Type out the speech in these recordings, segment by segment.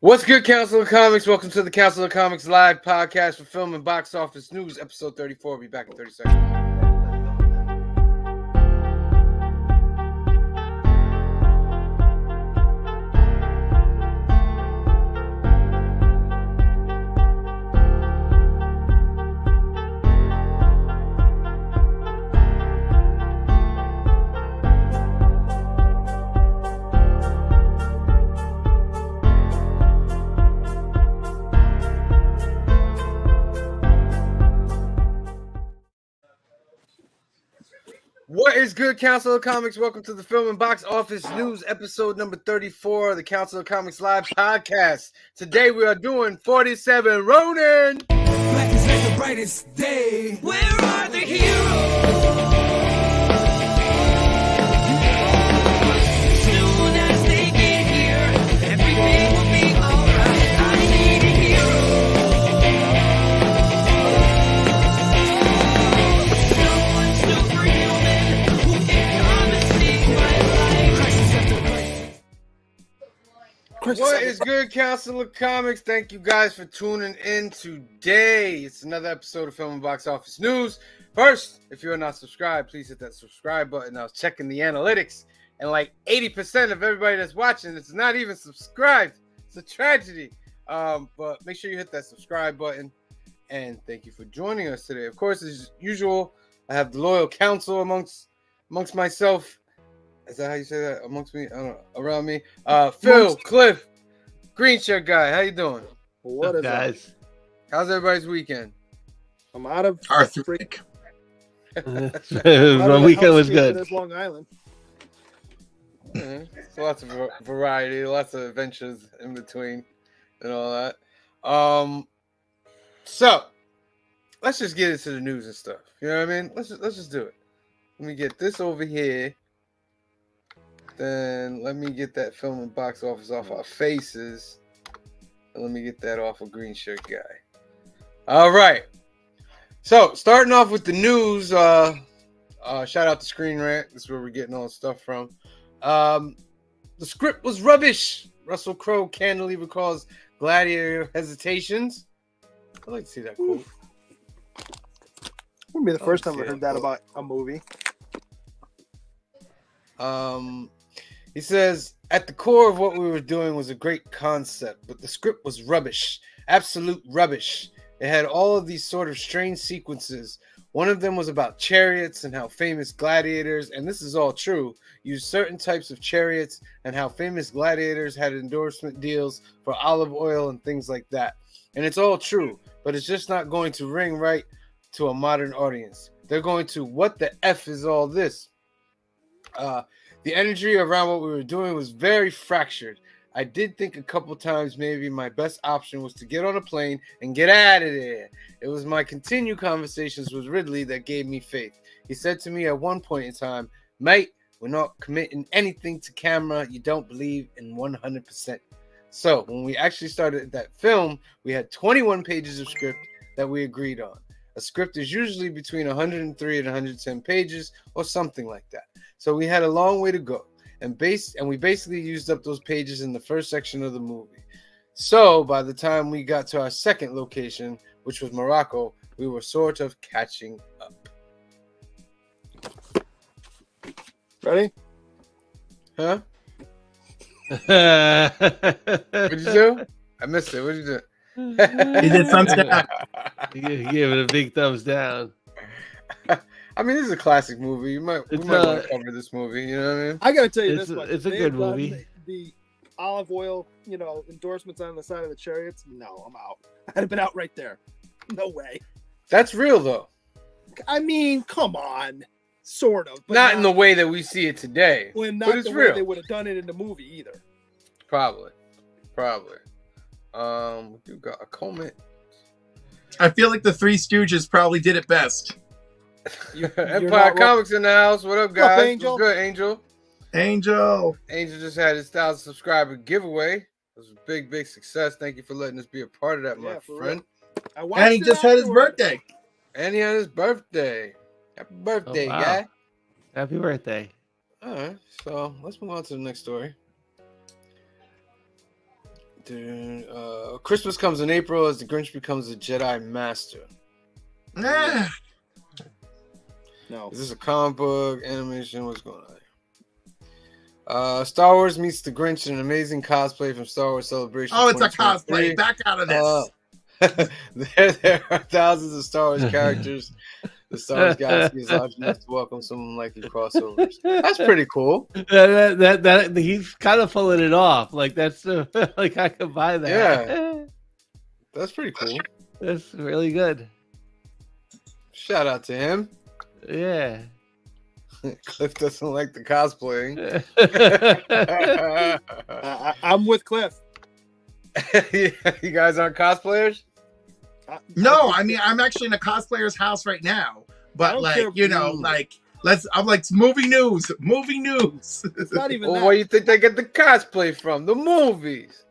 What's good, Council of Comics? Welcome to the Council of Comics live podcast for film and box office news, episode 34. We'll be back in 30 seconds. What is good, Council of Comics? Welcome to the Film and Box Office News, episode number 34 of the Council of Comics Live podcast. Today we are doing 47 Ronin. Black is like the brightest day. Where are the heroes? Soon as they get here, everything will be alright. I need a hero. Someone superhuman who can come and save my life. Crisis after crisis. What is good, Council of Comics? Thank you guys for tuning in today. It's another episode of Film and Box Office News. First, if you're not subscribed, please hit that subscribe button. I was checking the analytics, and like 80% of everybody that's watching is not even subscribed. It's a tragedy. But make sure you hit that subscribe button. And thank you for joining us today. Of course, as usual, I have the loyal council amongst myself. Is that how you say that? Amongst me? I don't know. Around me. Phil, Cliff, Green Shirt Guy. How you doing? What is guys? How's everybody's weekend? I'm out of Arthritic. My weekend was good. This Long Island. So lots of variety, lots of adventures in between, and all that. So let's just get into the news and stuff. You know what I mean? Let's just do it. Let me get this over here. Then let me get that film and box office off our faces. And let me get that off of Green Shirt Guy. All right. So starting off with the news, shout out to Screen Rant. This is where we're getting all the stuff from. The script was rubbish. Russell Crowe candidly recalls Gladiator hesitations. I'd like to see that quote. Wouldn't be the first time I heard that about a movie. He says, at the core of what we were doing was a great concept, but the script was rubbish. Absolute rubbish. It had all of these sort of strange sequences. One of them was about chariots and how famous gladiators, and this is all true, used certain types of chariots and how famous gladiators had endorsement deals for olive oil and things like that. And it's all true, but it's just not going to ring right to a modern audience. They're going to, what the F is all this? The energy around what we were doing was very fractured. I did think a couple times maybe my best option was to get on a plane and get out of there. It was my continued conversations with Ridley that gave me faith. He said to me at one point in time, mate, we're not committing anything to camera you don't believe in 100%. So when we actually started that film, we had 21 pages of script that we agreed on. A script is usually between 103 and 110 pages or something like that. So we had a long way to go, and we basically used up those pages in the first section of the movie. So by the time we got to our second location, which was Morocco, we were sort of catching up. Ready? Huh? What'd you do? I missed it. What'd you do? He did thumbs down. You gave it a big thumbs down. I mean, this is a classic movie. We might want to cover this movie. You know what I mean? I gotta tell you this It's much. a If they good had done movie. The olive oil, endorsements on the side of the chariots. No, I'm out. I'd have been out right there. No way. That's real though. I mean, come on. Sort of. But Not in the way that we see it today. Well, but not it's the real. way they would have done it in the movie either. Probably. We got a comment. I feel like the Three Stooges probably did it best. You're Empire not Comics in the house. What up, guys? Angel? What's good, Angel? Angel. Angel just had his 1,000 subscriber giveaway. It was a big success. Thank you for letting us be a part of that, my Yeah, for friend. I watched And he it just had his afterward. birthday. And he had his birthday. Happy birthday, wow. guy. Happy birthday. All right, so let's move on to the next story. Christmas comes in April as the Grinch becomes a Jedi Master. Eh, No. Is this a comic book, animation? What's going on? Star Wars meets the Grinch in an amazing cosplay from Star Wars Celebration. oh, it's a 2023. cosplay. Back out of this. There are thousands of Star Wars characters. The Star Wars galaxy is large enough to welcome someone like you crossovers. That's pretty cool. That he's kind of pulling it off. Like that's like I could buy that. Yeah. That's pretty cool. That's really good. Shout out to him. Yeah. Cliff doesn't like the cosplaying. I'm with Cliff. You guys aren't cosplayers? No, I mean I'm actually in a cosplayer's house right now. I But don't like, care. you know, like I'm like movie news. It's not even Well, that. where do you think they get the cosplay from? The movies.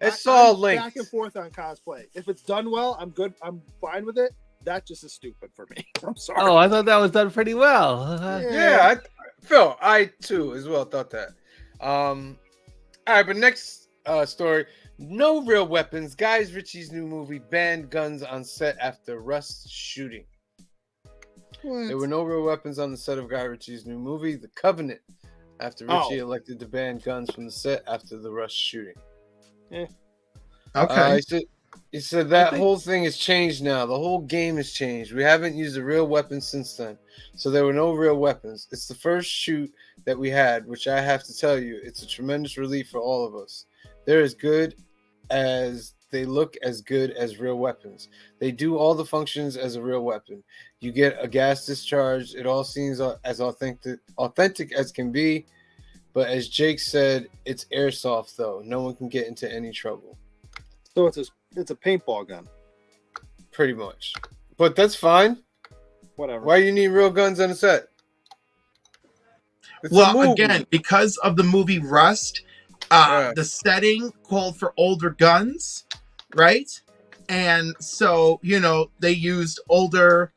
It's all I'm linked. back and forth on cosplay. If it's done well, I'm good. I'm fine with it. That just is stupid for me. I'm sorry. Oh, I thought that was done pretty well. Yeah, Phil, I too as well thought that. All right, but next story. No real weapons. Guy Ritchie's new movie banned guns on set after Rust shooting. There were no real weapons on the set of Guy Ritchie's new movie, The Covenant, after Ritchie elected to ban guns from the set after the Rust shooting. Okay. He said that whole thing has changed now. The whole game has changed. We haven't used a real weapon since then. So there were no real weapons. It's the first shoot that we had, which I have to tell you, it's a tremendous relief for all of us. They're as good as they look as good as real weapons. They do all the functions as a real weapon. You get a gas discharge. It all seems as authentic as can be. But as Jake said, it's airsoft though. No one can get into any trouble. So it's a paintball gun. Pretty much. But that's fine. Whatever. Why you need real guns on the set? It's a Well, movie. again, because of the movie Rust, the setting called for older guns, right? And so, you know, they used older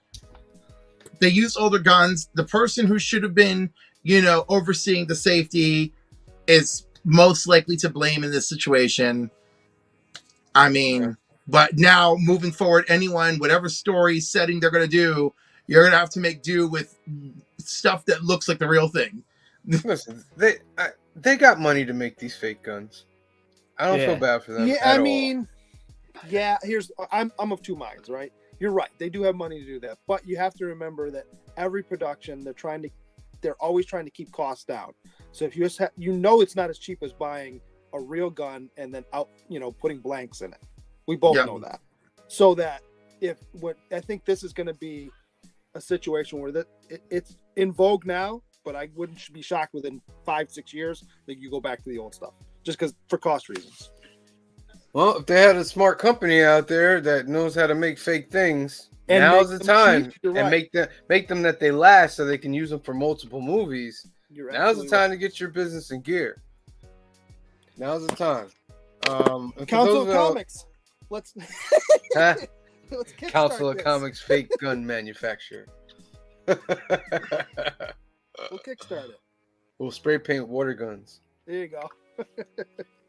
guns. The person who should have been, you know, overseeing the safety is most likely to blame in this situation. I mean, but now moving forward, whatever story setting they're going to do, you're going to have to make do with stuff that looks like the real thing. Listen, they got money to make these fake guns. I don't feel bad for them. Yeah, at I all. mean, yeah. I'm of two minds, right? You're right. They do have money to do that, but you have to remember that every production they're always trying to keep costs down. So if you just it's not as cheap as buying a real gun and then putting blanks in it. We both know that. So that I think this is going to be a situation where it's in vogue now, but I wouldn't be shocked within 5-6 years that you go back to the old stuff just because for cost reasons. Well, if they had a smart company out there that knows how to make fake things, And now's make the them time, cheap, you're and right. make them that they last, so they can use them for multiple movies. You're Now's the absolutely time to get your business in gear. Now's the time. And for Council those of Comics. Let's Huh? let's kickstart Council of this. Comics fake gun manufacturer. We'll kickstart it. We'll spray paint water guns. There you go.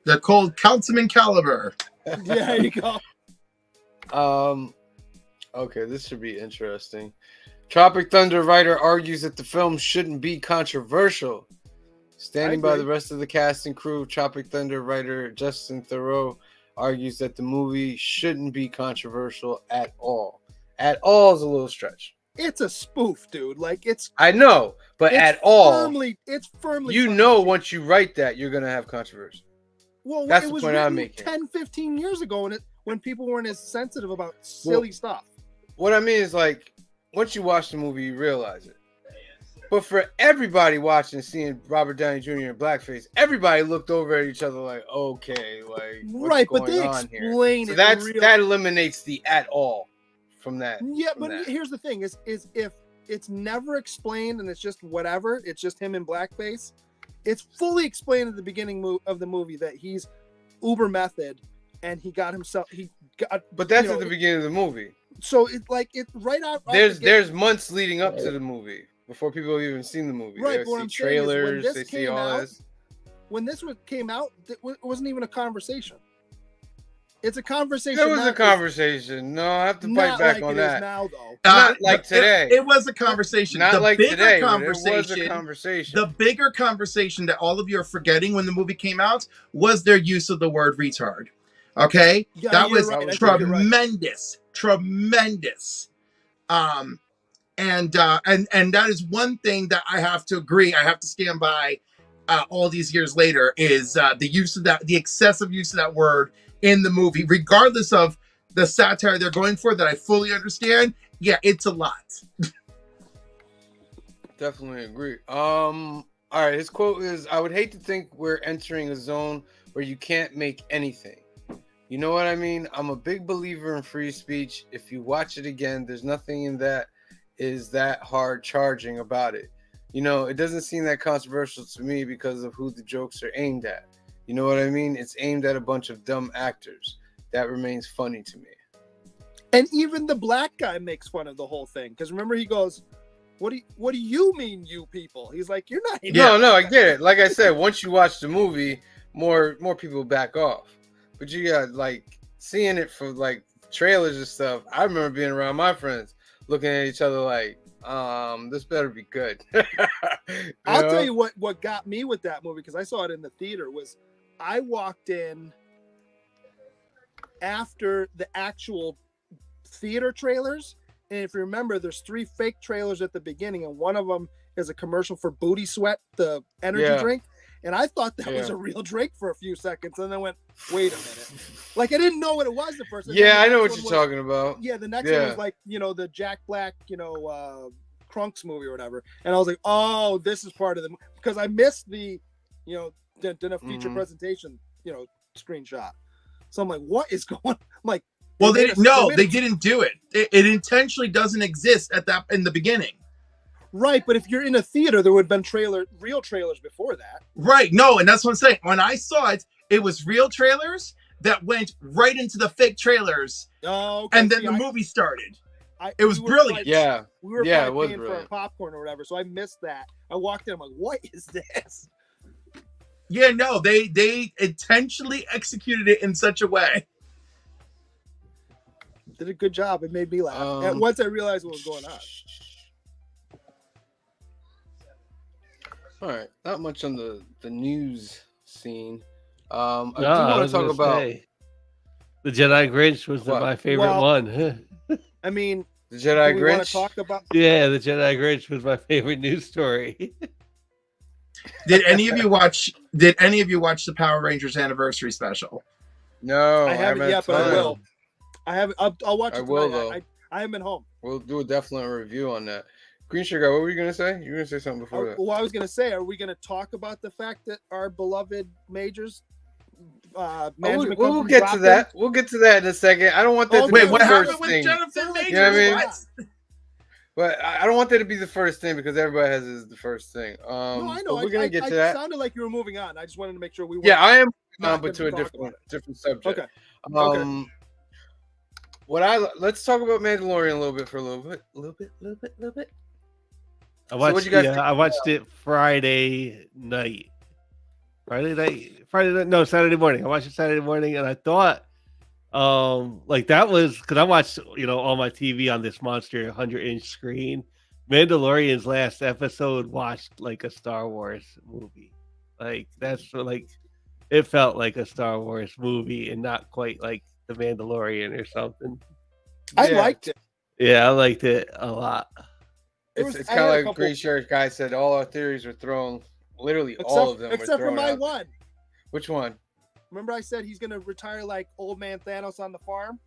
They're called Councilman Caliber. Yeah, there you go. Okay, this should be interesting. Tropic Thunder writer argues that the film shouldn't be controversial. Standing by the rest of the cast and crew, Tropic Thunder writer Justin Theroux argues that the movie shouldn't be controversial at all. At all is a little stretch. It's a spoof, dude. Like I know, but at all, it's firmly. you know, once you write that, you're gonna have controversy. Well, That's it the was point I'm written making. 10, 15 years ago, when people weren't as sensitive about silly stuff. What I mean is, like, once you watch the movie, you realize it. But for everybody watching, seeing Robert Downey Jr. in blackface, everybody looked over at each other like, okay, like, what's Right, going but they on here? explain So it. that eliminates the at all from that. Yeah, from but that. here's the thing: is if it's never explained and it's just whatever, it's just him in blackface. It's fully explained at the beginning of the movie that he's uber method, and he got himself. But that's at the beginning of the movie. So it's like it right out. There's months leading up to the movie before people have even seen the movie. Right, They but what see I'm saying is when trailers, this they see came all out, this. when this came out, it wasn't even a conversation. It's a conversation. There was a not conversation. No, I have to not fight back like on it is that. now, though. Not like today. It was a conversation. Not The like bigger today, but it was conversation. a conversation. The bigger conversation that all of you are forgetting when the movie came out was their use of the word retard. Okay, Yeah, that you're was right. I think you're right. tremendous. And that is one thing that I have to agree. I have to stand by. All these years later, is the use of that, the excessive use of that word in the movie, regardless of the satire they're going for, that I fully understand. Yeah, it's a lot. Definitely agree. All right, his quote is, "I would hate to think we're entering a zone where you can't make anything." You know what I mean? I'm a big believer in free speech. If you watch it again, there's nothing in that is that hard charging about it. You know, it doesn't seem that controversial to me because of who the jokes are aimed at. You know what I mean? It's aimed at a bunch of dumb actors. That remains funny to me. And even the black guy makes fun of the whole thing, because remember he goes, "What do you mean, you people?" He's like, "You're not." No, I get it. Like I said, once you watch the movie, more people back off. But you got like seeing it for like trailers and stuff. I remember being around my friends looking at each other like, this better be good. I'll tell you what got me with that movie, because I saw it in the theater, was I walked in after the actual theater trailers, and if you remember, there's 3 fake trailers at the beginning, and one of them is a commercial for Booty Sweat, the energy drink, and I thought that was a real drink for a few seconds, and then I went, wait a minute, like I didn't know what it was at first. I know what you're talking about. Yeah, the next one was like, the Jack Black, Crunks movie or whatever, and I was like, oh, this is part of the, because I missed the, didn't a feature presentation, screenshot. So I'm like, what is going? I'm like, well, they didn't do it. It intentionally doesn't exist in the beginning. Right, but if you're in a theater, there would have been real trailers before that. Right, no, and that's what I'm saying. When I saw it, it was real trailers that went right into the fake trailers, and then the movie started. It was brilliant. We were paying for our popcorn or whatever, so I missed that. I walked in, I'm like, what is this? Yeah, no, they intentionally executed it in such a way. Did a good job. It made me laugh. And once I realized what was going on. All right, not much on the news scene. I do want to talk about the Jedi Grinch was my favorite one. I mean, the Jedi Grinch. Want to talk about? Yeah, the Jedi Grinch was my favorite news story. Did any of you watch the Power Rangers anniversary special? No, I haven't yet, but I will. I haven't. I'll watch it. I will though. I haven't been home. We'll do a definite review on that. Green Sugar, what were you gonna say? You were gonna say something before that. Well, I was gonna say, are we gonna talk about the fact that our beloved Majors management we'll get to that. We'll get to that in a second. I don't want that to be the first thing. Jennifer Majors? You know what I mean? But I don't want that to be the first thing because everybody has it as the first thing. No, I know. We're gonna get to that. It sounded like you were moving on. I just wanted to make sure we were. Yeah, I am moving on, but to a different subject. Okay. Okay. Let's talk about Mandalorian a little bit. I watched it Friday night. No, Saturday morning. I watched it Saturday morning, and I thought, that was because I watched, all my TV on this monster 100-inch screen. Mandalorian's last episode watched like a Star Wars movie. Like it felt like a Star Wars movie, and not quite like The Mandalorian or something. I liked it. Yeah, I liked it a lot. It's kind of like Green Shirt guy said. All our theories were thrown. Literally, all of them. Except for my one. Which one? Remember, I said he's gonna retire like old man Thanos on the farm,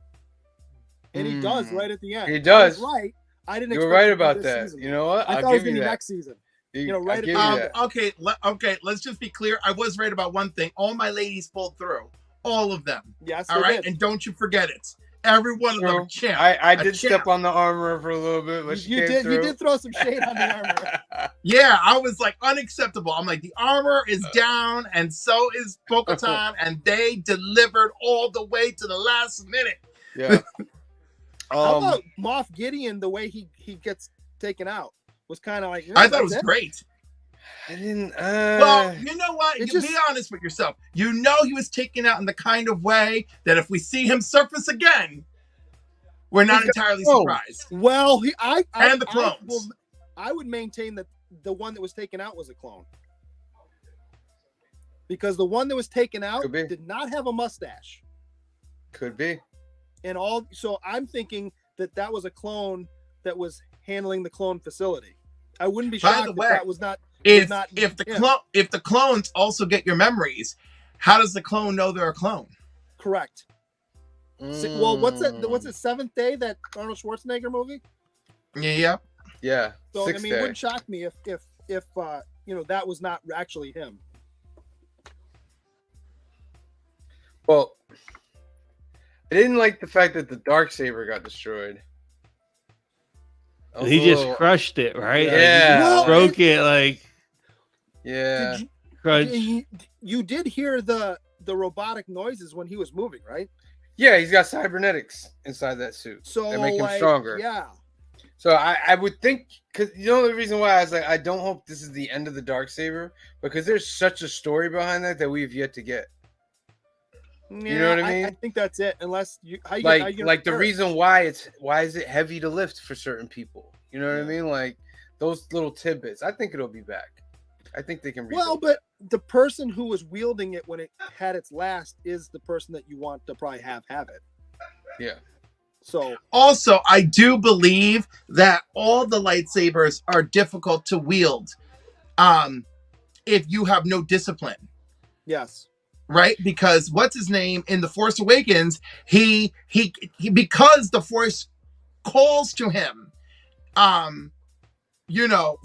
and he does right at the end. He does. Right. I didn't. You were right about that. Season, you know what? I thought it was gonna be next season. Right. Okay. Let's just be clear. I was right about one thing. All my ladies pulled through. All of them. Yes. All right. Did. And don't you forget it. Every one of them. Champ. I did step on the armor for a little bit, but you did throw some shade on the armor. Yeah, I was like unacceptable. I'm like, the armor is down, and so is Bo-Katan, and they delivered all the way to the last minute. Yeah. How about Moff Gideon? The way he gets taken out was kind of like. I thought it was great. I didn't. Well, you know what? it You just- be honest with yourself. You know he was taken out in the kind of way that if we see him surface again, we're not He's got entirely clones. surprised. Well, And the clones. I would maintain that the one that was taken out was a clone. Because the one that was taken out Could be. did not have a mustache. Could be. And all, so I'm thinking that was a clone that was handling the clone facility. I wouldn't be By shocked the if way, that was not. If not if the him. if the clones also get your memories, how does the clone know they're a clone? Correct. Well, what's Mm. it? Seventh Day, that Arnold Schwarzenegger movie. Yeah. Yeah. So Sixth I mean, day. it wouldn't shock me if that was not actually him. Well, I didn't like the fact that the Darksaber got destroyed. I was He a just little- crushed it, right? Like, he Yeah. just Well, broke it like Yeah. Did crunch. you did hear the robotic noises when he was moving, right? Yeah, he's got cybernetics inside that suit. So That make him like, stronger. Yeah. So I would think, because you know the reason why I was like, I don't hope this is the end of the Darksaber, because there's such a story behind that we've yet to get. Yeah, know what I mean? I think that's it. Unless you, how you Like gonna like the repair it? reason why is it heavy to lift for certain people? You know what I mean? Like those little tidbits. I think it'll be back. I think they can. Well, rebuild but the person who was wielding it when it had its last is the person that you want to probably have it. Yeah. So Also, I do believe that all the lightsabers are difficult to wield, if you have no discipline. yes, Right, because what's his name in The Force Awakens, he because the Force calls to him,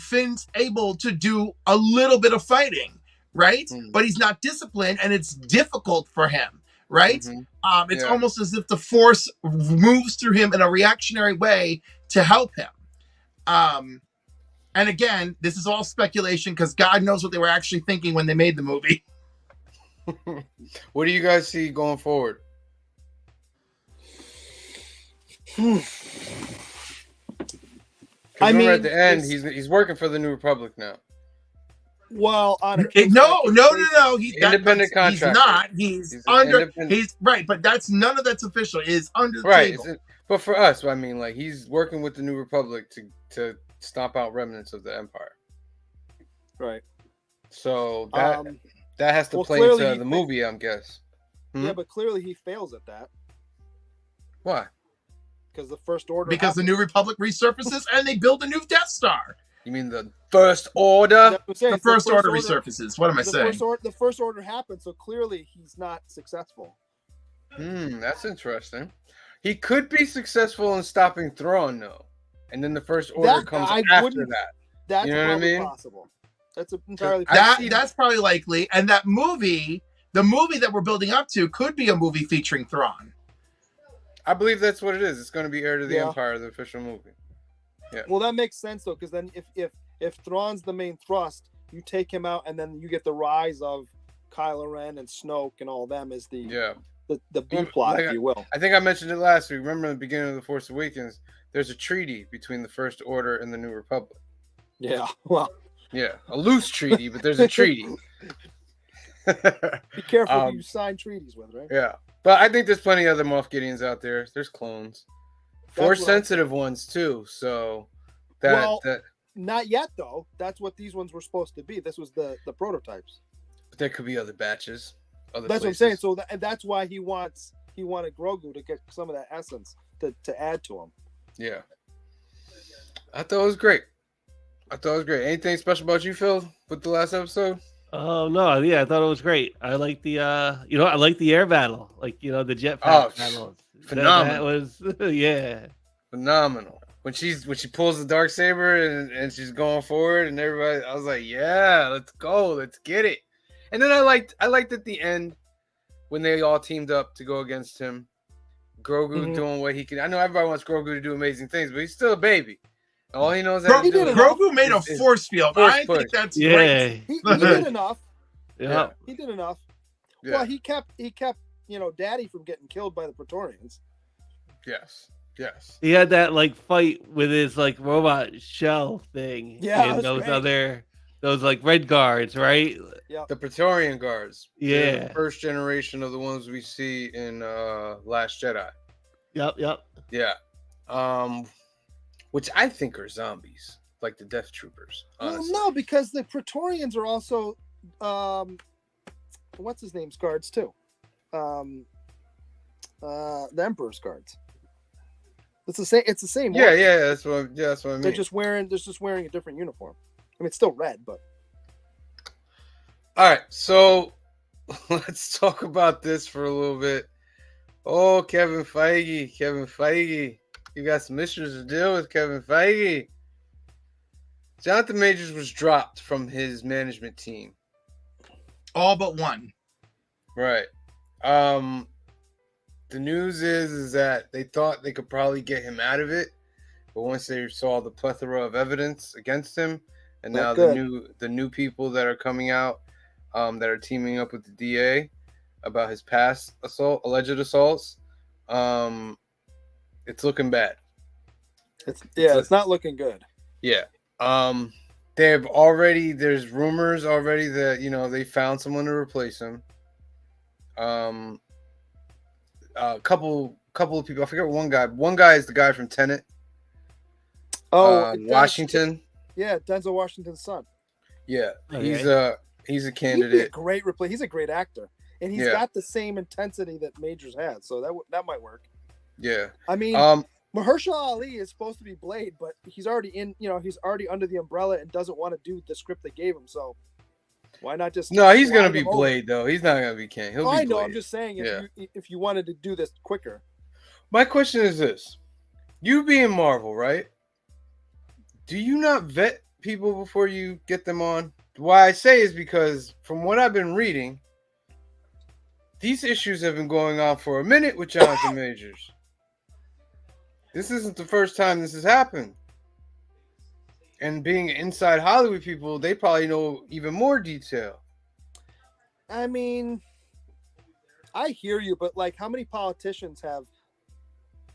Finn's able to do a little bit of fighting, right? Mm. But he's not disciplined and it's difficult for him, right? Mhm. It's Yeah. almost as if the Force moves through him in a reactionary way to help him. And again, this is all speculation because God knows what they were actually thinking when they made the movie. What do you guys see going forward? I Remember mean, at the end, it's- he's working for the New Republic now. well, on a No. He's Independent contractor. He's not. He's He's an under. independent- He's right, but that's none of that's official. It is under the Right. table. But for us, I mean, like he's working with the New Republic to stomp out remnants of the Empire. right. So that Um, that has to well, play clearly into he the fa- movie, I'm guess. yeah, but clearly he fails at that Why? because the First Order. Because the New Republic resurfaces and they build a new Death Star. You mean the First Order? That's what I'm saying, The it's First Order resurfaces. What am I saying? The First Order happened, so clearly he's not successful. That's interesting. He could be successful in stopping Thrawn, though, and then the First Order That- comes I after wouldn't- that. That's You know what I probably mean? possible. That's entirely I possible. see- That's probably likely. And that movie, the movie that we're building up to, could be a movie featuring Thrawn. I believe that's what it is. It's going to be Heir to the Yeah. Empire, the official movie. Well, that makes sense though, because then if Thrawn's the main thrust, you take him out, and then you get the rise of Kylo Ren and Snoke and all them as the Yeah. the B plot, Like if you will. I think I mentioned it last week. Remember in the beginning of The Force Awakens, there's a treaty between the First Order and the New Republic. Yeah. Well, Yeah, a loose treaty, but there's a treaty. be careful who Um, you sign treaties with, right? Yeah, but I think there's plenty of other Moff Gideons out there. There's clones, force what I- sensitive ones too. So that Not yet though. That's what these ones were supposed to be. This was the prototypes. but there could be other batches. Other That's places. what I'm saying. So that's why he wanted Grogu to get some of that essence to add to him. Yeah, I thought it was great. Anything special about you, Phil, with the last episode? Oh no, yeah, I thought it was great. I like the I like the air battle, like the jetpack Oh, battle. phenomenal. That was yeah. Phenomenal. When she pulls the dark saber and she's going forward and everybody, I was like, yeah, let's go, let's get it. And then I liked at the end when they all teamed up to go against him. Grogu Mhm. doing what he can. I know everybody wants Grogu to do amazing things, but he's still a baby. All he knows how to do. Grogu made a is force field. force I push. think that's Yeah. great. He did enough. Yeah. He did enough. Yeah. Well, he kept Daddy from getting killed by the Praetorians. Yes. He had that like fight with his like robot shell thing. Yeah, and that's those great. other those like red guards, right? The Praetorian Guards. They're Yeah. the first generation of the ones we see in Last Jedi. Yep. Yeah. Which I think are zombies, like the Death Troopers. Honestly. Well, no, because the Praetorians are also, what's his name's guards too, the Emperor's guards. It's the same. It's the same. Yeah, one. that's what I mean. They're just wearing a different uniform. I mean, it's still red, but All right, so let's talk about this for a little bit. Oh, Kevin Feige, you got some issues to deal with, Kevin Feige. Jonathan Majors was dropped from his management team. All but one. Right. The news is that they thought they could probably get him out of it, but once they saw the plethora of evidence against him, and now the new people that are coming out, that are teaming up with the DA about his past alleged assaults, it's looking bad. It's not looking good. Yeah. There's rumors already that they found someone to replace him. A couple of people. I forget one guy. One guy is the guy from Tenet. Washington. Yeah, Denzel Washington's son. Yeah, Okay. he's a He'd be a candidate. great replay. He's a great actor, and he's got the same intensity that Majors has, so that might work. Yeah. I mean, Mahershala Ali is supposed to be Blade, but he's already he's already under the umbrella and doesn't want to do the script they gave him. So why not just? No, he's gonna slide be him over? Blade though. He's not gonna be Kang. He'll be I know. Blade. I'm just saying, Yeah. if you wanted to do this quicker, My question is this: you being Marvel, right? Do you not vet people before you get them on? Why I say is because from what I've been reading, these issues have been going on for a minute with Jonathan Majors. This isn't the first time this has happened. And being inside Hollywood people, they probably know even more detail. I mean, I hear you, but like, how many politicians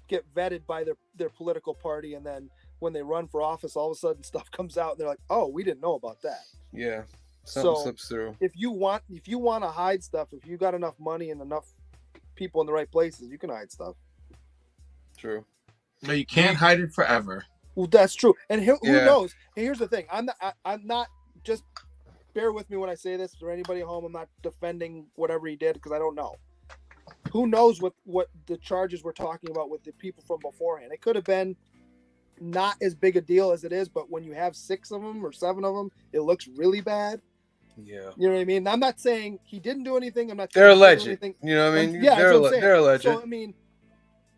get vetted by their political party, and then when they run for office, all of a sudden stuff comes out, and they're like, "Oh, we didn't know about that." Yeah, something So, slips through. If you want to hide stuff, if you got enough money and enough people in the right places, you can hide stuff. True. No, you can't hide it forever. Well, that's true. And who Yeah. knows? And here's the thing: I'm not just bear with me when I say this. For anybody at home, I'm not defending whatever he did because I don't know. Who knows what the charges we're talking about with the people from beforehand? It could have been not as big a deal as it is, but when you have 6 of them or 7 of them, it looks really bad. Yeah. You know what I mean? I'm not saying he didn't do anything. I'm not. They're saying he did alleged. anything. You know what I mean? Yeah, that's what I'm saying. They're alleged. So I mean,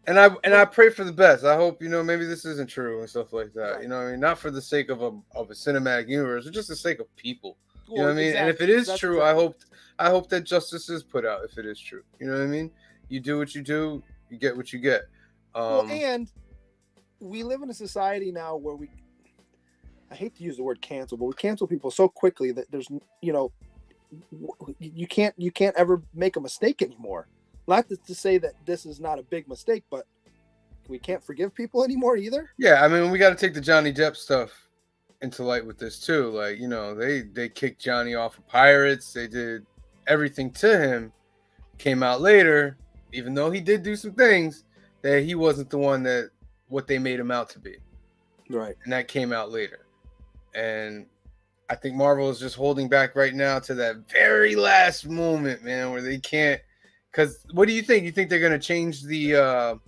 And I pray for the best. I hope maybe this isn't true and stuff like that. Right. You know what I mean? Not for the sake of a cinematic universe, but just the sake of people. You know well, what I mean? And if it exactly. is That's true, exactly. I hope that justice is put out. If it is true, you know what I mean? You do what you do, you get what you get. Well, and we live in a society now where I hate to use the word cancel, but we cancel people so quickly that there's, you can't ever make a mistake anymore. Not to say that this is not a big mistake, but we can't forgive people anymore either. Yeah, I mean, we got to take the Johnny Depp stuff into light with this too. Like, they kicked Johnny off of Pirates. They did everything to him. Came out later, even though he did do some things, that he wasn't the one that what they made him out to be. Right. And that came out later. And I think Marvel is just holding back right now to that very last moment, man, where they can't. Because what do you think? You think they're going to change the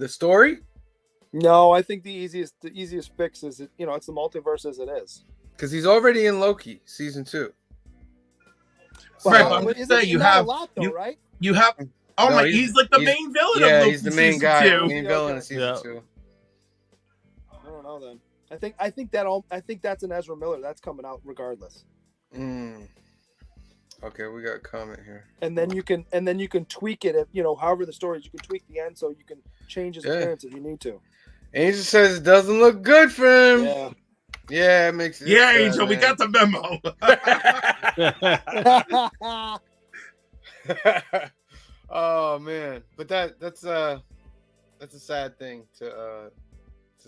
story? No, I think the easiest fix is it's the multiverse as it is. Because he's already in Loki season 2. Right, So- but I'm But just saying isn't you that have a lot though, right? you have. Oh No, my! He's like the main villain of Yeah, Loki he's the main season guy, 2. main villain in season Yeah. 2. I don't know then. I think that's an Ezra Miller. That's coming out regardless. Okay, we got a comment here. And then you can tweak it if however the story is, you can tweak the end so you can change his appearance if you need to. Angel says it doesn't look good for him. Yeah. Yeah, it makes it. Yeah, sad, Angel, we man. got the memo. Oh man, but that's a sad thing to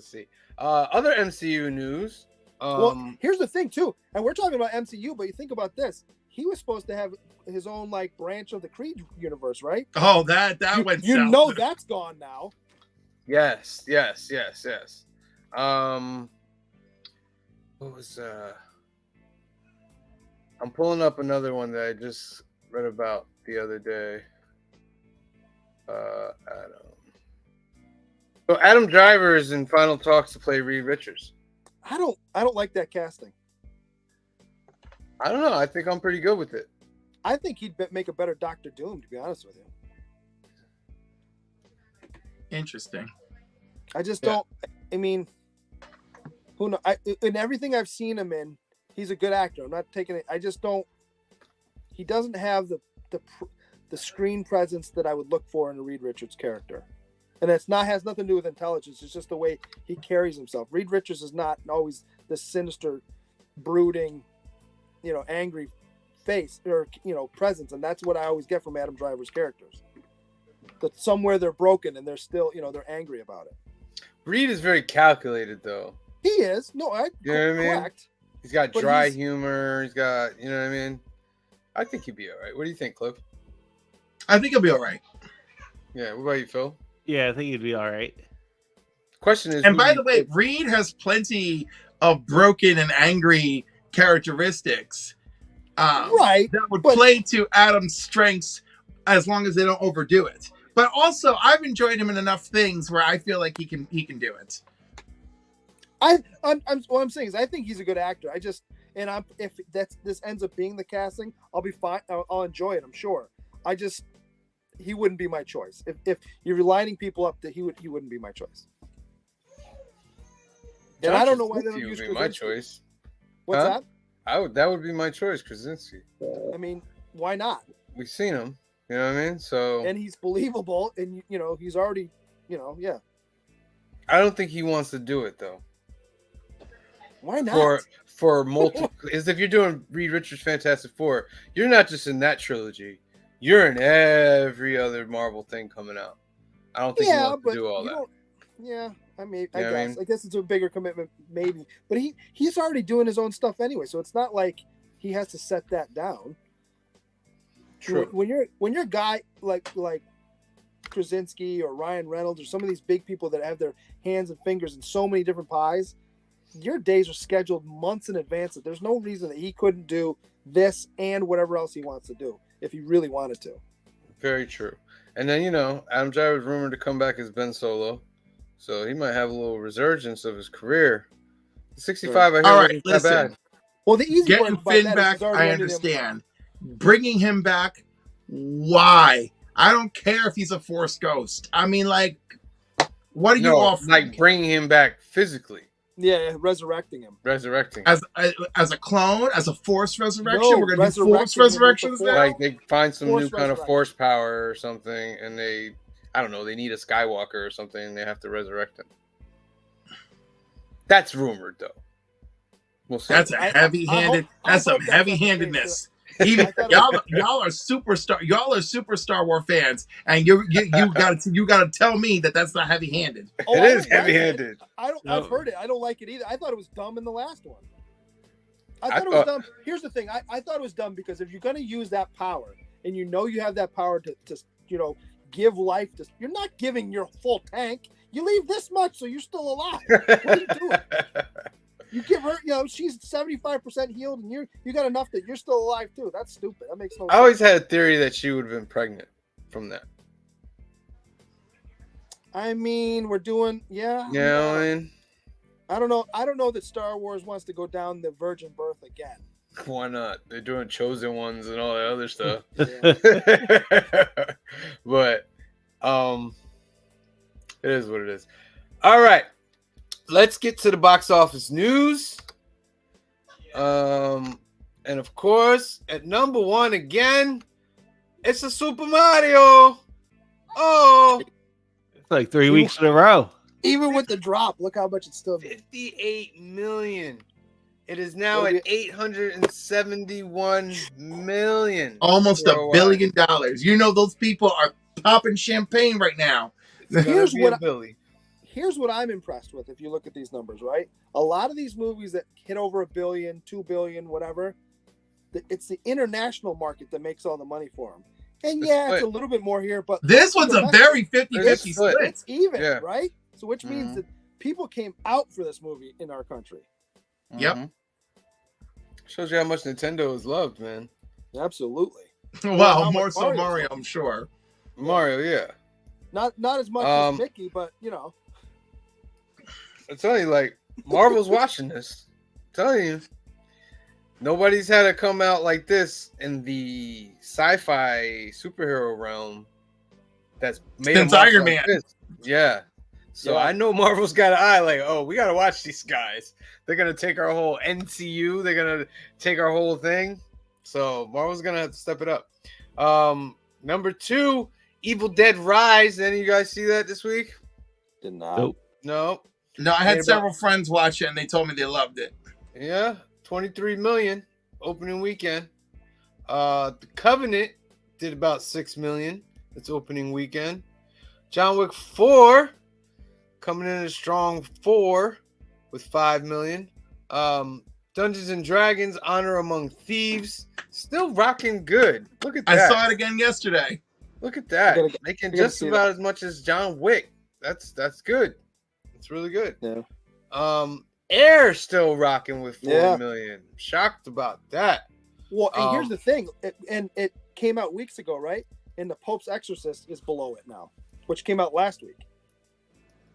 see. Other MCU news. Um, here's the thing too, and we're talking about MCU, but you think about this. He was supposed to have his own like branch of the Creed universe, right? Oh, that went You south. know that's gone now. yes. What was I'm pulling up another one that I just read about the other day. Adam. So Adam Driver is in final talks to play Reed Richards. I don't like that casting. I don't know. I think I'm pretty good with it. I think he'd make a better Doctor Doom, to be honest with you. Interesting. I just don't. I mean, who knows? In everything I've seen him in, he's a good actor. I'm not taking it. I just don't. He doesn't have the screen presence that I would look for in a Reed Richards character, and has nothing to do with intelligence. It's just the way he carries himself. Reed Richards is not always the sinister, brooding, angry face or presence, and that's what I always get from Adam Driver's characters. That somewhere they're broken and they're still, they're angry about it. Reed is very calculated, though. He is. No, You know what I mean? correct. He's got But dry he's- humor. He's got, you know what I mean? I think he'd be all right. What do you think, Cliff? I think he'll be all right. Yeah. What about you, Phil? Yeah, I think he'd be all right. Question is, And who by do the you way, think- Reed has plenty of broken and angry characteristics Right. that would but- play to Adam's strengths as long as they don't overdo it. But also, I've enjoyed him in enough things where I feel like he can do it. What I'm saying is I think he's a good actor. If this ends up being the casting, I'll be fine. I'll enjoy it. I'm sure. He wouldn't be my choice. If you're lining people up, that he wouldn't be my choice. And I don't know why they don't Krasinski use would be my Krasinski. choice. What's Huh? that? That would be my choice, Krasinski. I mean, why not? We've seen him. You know what I mean? So And he's believable, and he's already, yeah. I don't think he wants to do it though. Why not? For multiple, is if you're doing Reed Richards Fantastic Four, you're not just in that trilogy. You're in every other Marvel thing coming out. I don't think he wants to do all that. Yeah, I mean, You know what I mean? I guess it's a bigger commitment, maybe. But he's already doing his own stuff anyway, so it's not like he has to set that down. True. When you're a guy like Krasinski or Ryan Reynolds or some of these big people that have their hands and fingers in so many different pies, your days are scheduled months in advance. That there's no reason that he couldn't do this and whatever else he wants to do if he really wanted to. Very true. And then Adam Driver is rumored to come back as Ben Solo, so he might have a little resurgence of his career. 65, I hear, All right, isn't that bad. listen. Well, the easy Getting part about Finn that is back, he's already I under the understand. Bringing him back, why? I don't care if he's a Force ghost. I mean, like, what are you offering? Like bringing him back physically, Yeah, resurrecting him. resurrecting. as a clone, as a Force resurrection? No, We're gonna do Force resurrecting him with the resurrections Force. now. Like they find some Force new kind of resurrection. force power or something, and I don't know, they need a Skywalker or something, and they have to resurrect him. That's rumored, though. We'll see. That's a heavy-handed. I That's some hope that's not the heavy-handedness. case. Even I thought y'all are super Star Wars fans, and you gotta tell me that that's not heavy-handed. Oh, It I is don't like heavy-handed. I've No. heard it. I don't like it either. I thought it was dumb in the last one. I I thought it was thought- dumb. Here's the thing. I thought it was dumb because if you're going to use that power and you have that power to give life to, you're not giving your full tank. You leave this much so you're still alive. What are you doing? You give her, she's 75% healed and you got enough that you're still alive too. That's stupid. That makes no I sense. always had a theory that she would have been pregnant from that. I mean, we're doing, yeah. You know what I mean? I don't know. I don't know that Star Wars wants to go down the virgin birth again. Why not? They're doing chosen ones and all that other stuff. Yeah. But it is what it is. All right. Let's get to the box office news. And of course, at number one again, it's a Super Mario. Oh, It's like 3 weeks in a row. Even with the drop, look how much it's still. 58 million. It is now Well, at 871 million. Almost $1 worldwide. billion. You know those people are popping champagne right now. It's gonna Here's be what a Billy. here's what I'm impressed with. If you look at these numbers, right? A lot of these movies that hit over $1 billion, $2 billion, whatever, it's the international market that makes all the money for them. And yeah, it's a little bit more here, but This was a very 50-50 split. it's even, Yeah. right? So which means that people came out for this movie in our country. Yep. Shows you how much Nintendo is loved, man. Absolutely. Well, how more much so Mario's Mario, loved. I'm sure. Mario, yeah. Not as much as Mickey, but you know. I'm telling you, like, Marvel's watching this. I'm telling you. Nobody's had it come out like this in the sci-fi superhero realm that's made Since a mark Iron like Man. this. Yeah. So Yeah. I know Marvel's got an eye like, oh, we got to watch these guys. They're going to take our whole NCU. They're going to take our whole thing. So Marvel's going to have to step it up. Number 2, Evil Dead Rise. Any of you guys see that this week? Did not. Nope. No. No, I had Made several friends watch it, and they told me they loved it. Yeah. 23 million opening weekend. The Covenant did about 6 million. It's opening weekend. John Wick 4 coming in a strong 4 with 5 million. Dungeons and Dragons Honor Among Thieves still rocking good. Look at that. I saw it again yesterday. Look at that. I gotta Making just see about as much as John Wick. That's good. It's really good. Yeah. Air still rocking with 4 Yeah. million. Shocked about that. Well, and here's the thing, it came out weeks ago, right? And The Pope's Exorcist is below it now, which came out last week.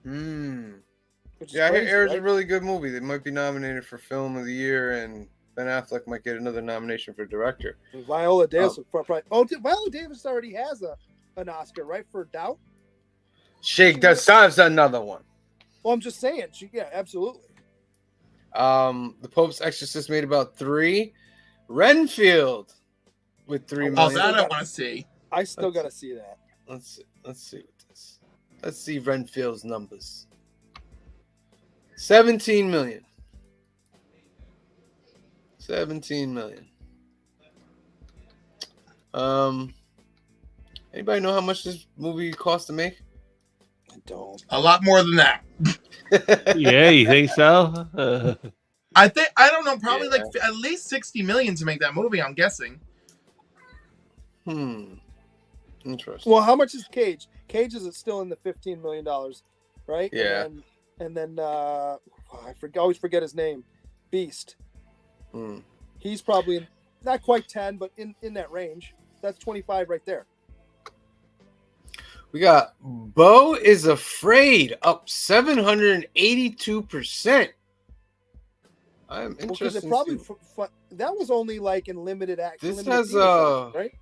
Which is Yeah, I hear crazy, Air's right? a really good movie. They might be nominated for Film of the Year, and Ben Affleck might get another nomination for director. Viola Davis probably. Viola Davis already has an Oscar, right, for Doubt. She deserves another one. Well, I'm just saying, absolutely. The Pope's Exorcist made about 3. Renfield with 3 Oh, million. that I want to see. I still got to see that. Let's see what this. Let's see Renfield's numbers. 17 million. 17 million. Anybody know how much this movie cost to make? I don't. A lot more than that. Yeah, you think so? I don't know, probably Yeah. like at least 60 million to make that movie, I'm guessing. Interesting. Well, how much is Cage? Cage is still in the $15 million, right? Yeah. And then I always forget his name. Beast. He's probably not quite 10, but in that range. That's 25 right there. We got Beau is Afraid up 782%. I'm Because interested. it probably that was only like in limited act. This limited has theaters, right?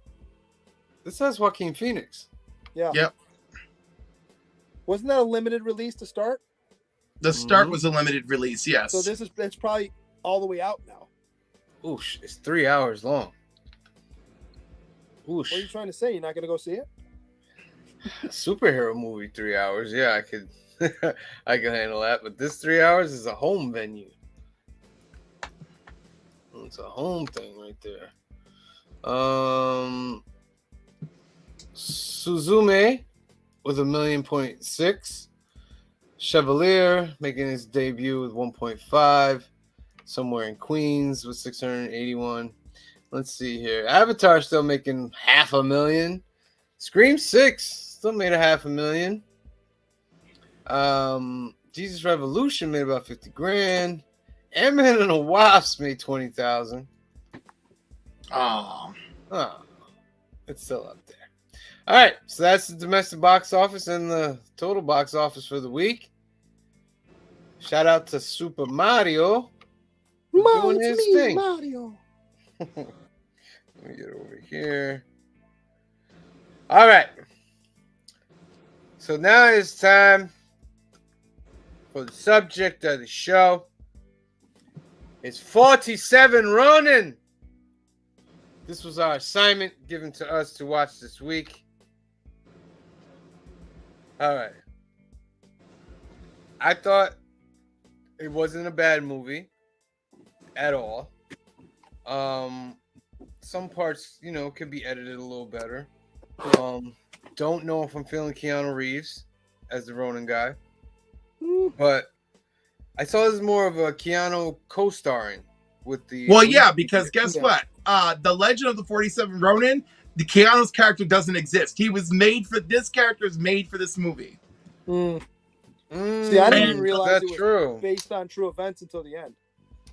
This has Joaquin Phoenix. Yeah. Yep. Wasn't that a limited release to start? The start was a limited release, yes. So that's probably all the way out now. Oosh, it's 3 hours long. Oosh. What are you trying to say? You're not going to go see it? Superhero movie 3 hours. Yeah, I could I can handle that. But this 3 hours is a home venue. It's a home thing right there. Suzume with 1.6 million. Chevalier making his debut with 1.5. Somewhere in Queens with 681. Let's see here. Avatar still making 500,000. Scream 6 still made 500,000. Jesus Revolution made about 50 grand. Ant-Man and the Wasp made 20,000. Oh. It's still up there. All right, so that's the domestic box office and the total box office for the week. Shout out to Super Mario for doing his thing. Mario. Let me get over here. All right. So now it's time for the subject of the show. It's 47 Ronin. This was our assignment given to us to watch this week. All right. I thought it wasn't a bad movie at all. Some parts, could be edited a little better. Don't know if I'm feeling Keanu Reeves as the Ronin guy. but I saw this more of a Keanu co-starring with the. Well, yeah, because guess Yeah. what? The Legend of the 47 Ronin, the Keanu's character doesn't exist. He was made for this character is made for this movie. See, I didn't even realize that's it was true. based on true events until the end.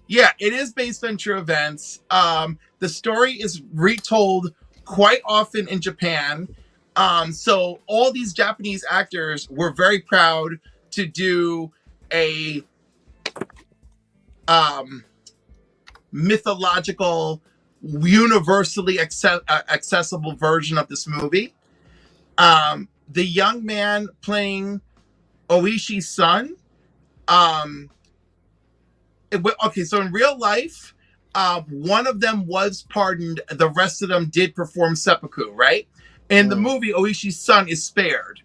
Yeah, it is based on true events. The story is retold quite often in Japan. So all these Japanese actors were very proud to do a mythological, universally accessible version of this movie. The young man playing Oishi's son. Okay, so in real life, one of them was pardoned. The rest of them did perform seppuku, right? In the movie, Oishi's son is spared.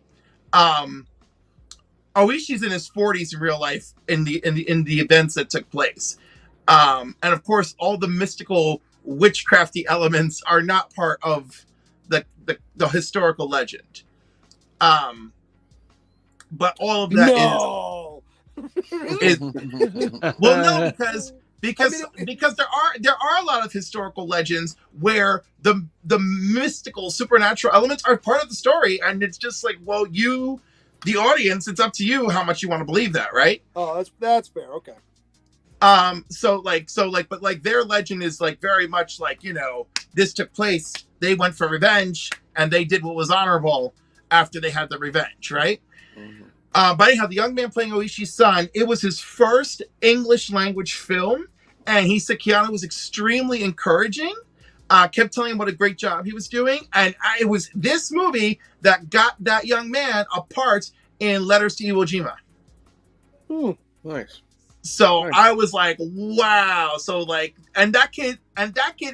Oishi's in his 40s in real life in the events that took place. And of course, all the mystical witchcrafty elements are not part of the historical legend. But all of that No. is well, no, because there are a lot of historical legends where the mystical supernatural elements are part of the story, and it's just like, well, you, the audience, it's up to you how much you want to believe that, right? Oh, that's fair. Okay. But their legend is like very much like, you know, this took place, they went for revenge and they did what was honorable after they had the revenge, right? But anyhow, the young man playing Oishi's son, it was his first English language film, and he said Keanu was extremely encouraging, kept telling him what a great job he was doing, and it was this movie that got that young man a part in Letters to Iwo Jima. Nice. So Nice. I was like, wow. So like, and that kid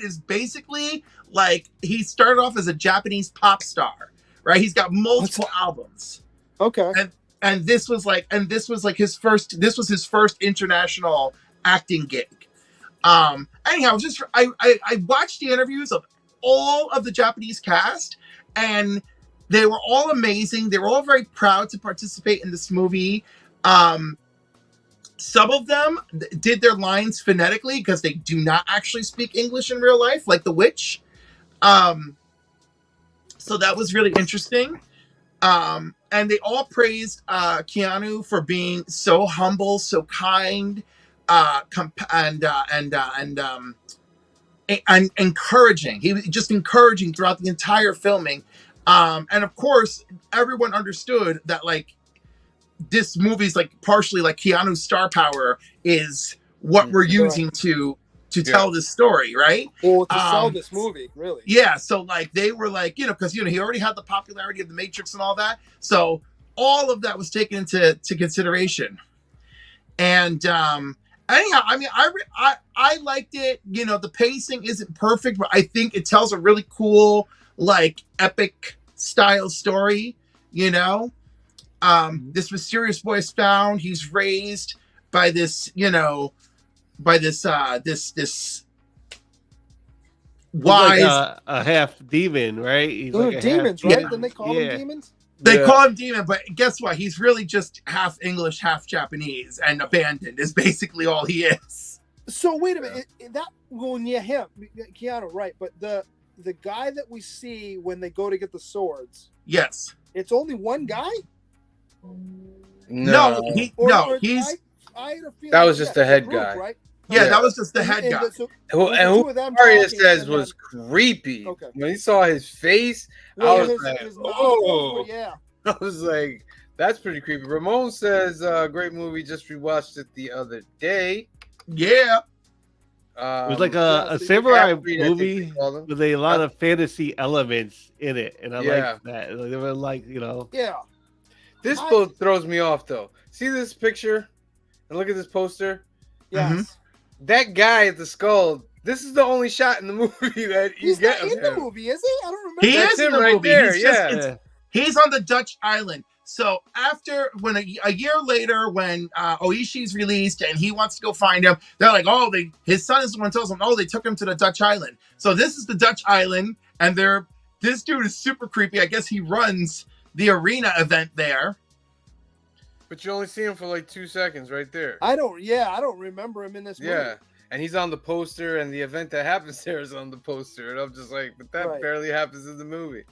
is basically like, he started off as a Japanese pop star, right? He's got multiple albums. Okay. And this was his first international acting gig. Anyhow, I watched the interviews of all of the Japanese cast, and they were all amazing. They were all very proud to participate in this movie. Some of them did their lines phonetically because they do not actually speak English in real life, like the witch. So that was really interesting. And they all praised Keanu for being so humble, so kind, and encouraging. He was just encouraging throughout the entire filming. And of course, everyone understood that like this movie's like partially like Keanu's star power is what we're using to tell this story, right? Well, to sell this movie, really. Yeah, so like they were like, you know, because he already had the popularity of the Matrix and all that, so all of that was taken into consideration. And anyhow, I mean, I liked it. You know, the pacing isn't perfect, but I think it tells a really cool, like, epic style story. You know, this mysterious boy is found. He's raised by this, you know, by this wise, like a half demon, right? He's like a demons, half, right? yeah, Then they call them demons. They call him demon, but guess what? He's really just half English, half Japanese, and abandoned is basically all he is. So wait a minute, him, Keanu, right? But the guy that we see when they go to get the swords, Yes. it's only one guy. No, I had a feeling That was just the head group, guy. right? Yeah, that was just the head And guy. And who Mario says was creepy. Okay. When he saw his face, I was like, his oh. yeah. I was like, that's pretty creepy. Ramon says, great movie. Just rewatched it the other day. Yeah. It was like yeah, a so samurai Afri, I think movie they call them. with a lot of fantasy elements in it, and I Yeah. like that. They were like, you know, Yeah. This boat throws me off, though. See this picture? And look at this poster? Yes. Mhm. That guy at the skull, this is the only shot in the movie that you He's get not of in the him. movie, is he? I don't remember. He That's is in him the right movie. there, He's just, yeah. he's on the Dutch island. So after, when a year later, when Oishi's released and he wants to go find him, they're like, oh, his son is the one who tells him, oh, they took him to the Dutch island. So this is the Dutch island, and this dude is super creepy. I guess he runs the arena event there. But you only see him for like 2 seconds right there. I don't remember him in this movie. Yeah. And he's on the poster, and the event that happens there is on the poster. And I'm just like, but that Right. barely happens in the movie.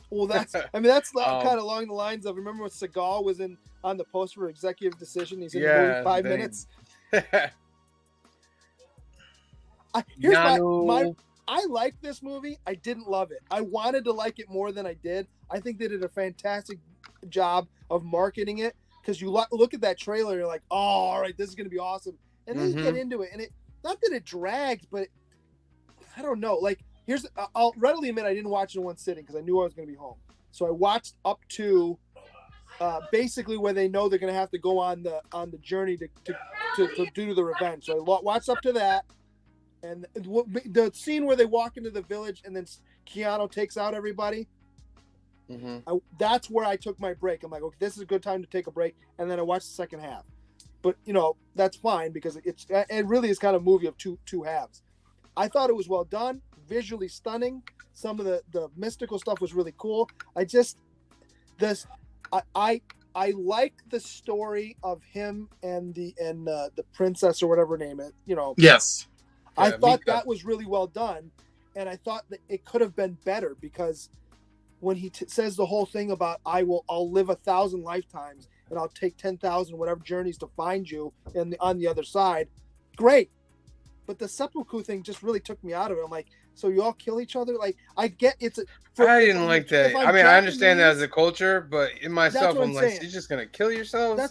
Well, that's kind of along the lines of, remember when Seagal was on the poster for Executive Decision? He's in the movie 5 minutes. I like this movie. I didn't love it. I wanted to like it more than I did. I think they did a fantastic job of marketing it, because you look at that trailer, you're like, oh, all right, this is going to be awesome. And then you get into it, and it, not that it dragged, but I don't know. Like, I'll readily admit I didn't watch it in one sitting because I knew I was going to be home. So I watched up to basically where they know they're going to have to go on the journey to do the revenge. So I watched up to that. And the scene where they walk into the village and then Keanu takes out everybody, that's where I took my break. I'm like, okay, this is a good time to take a break. And then I watched the second half. But, that's fine, because it really is kind of a movie of two halves. I thought it was well done, visually stunning. Some of the mystical stuff was really cool. I like the story of him and the princess or whatever her name is, Yes. I thought that was really well done, and I thought that it could have been better, because when he says the whole thing about I'll live 1,000 lifetimes and I'll take 10,000 whatever journeys to find you on the other side, great. But the seppuku thing just really took me out of it. I'm like, so you all kill each other? Like, I get I didn't like that. I mean, I understand that as a culture, but in myself, I'm like, you're just gonna kill yourselves?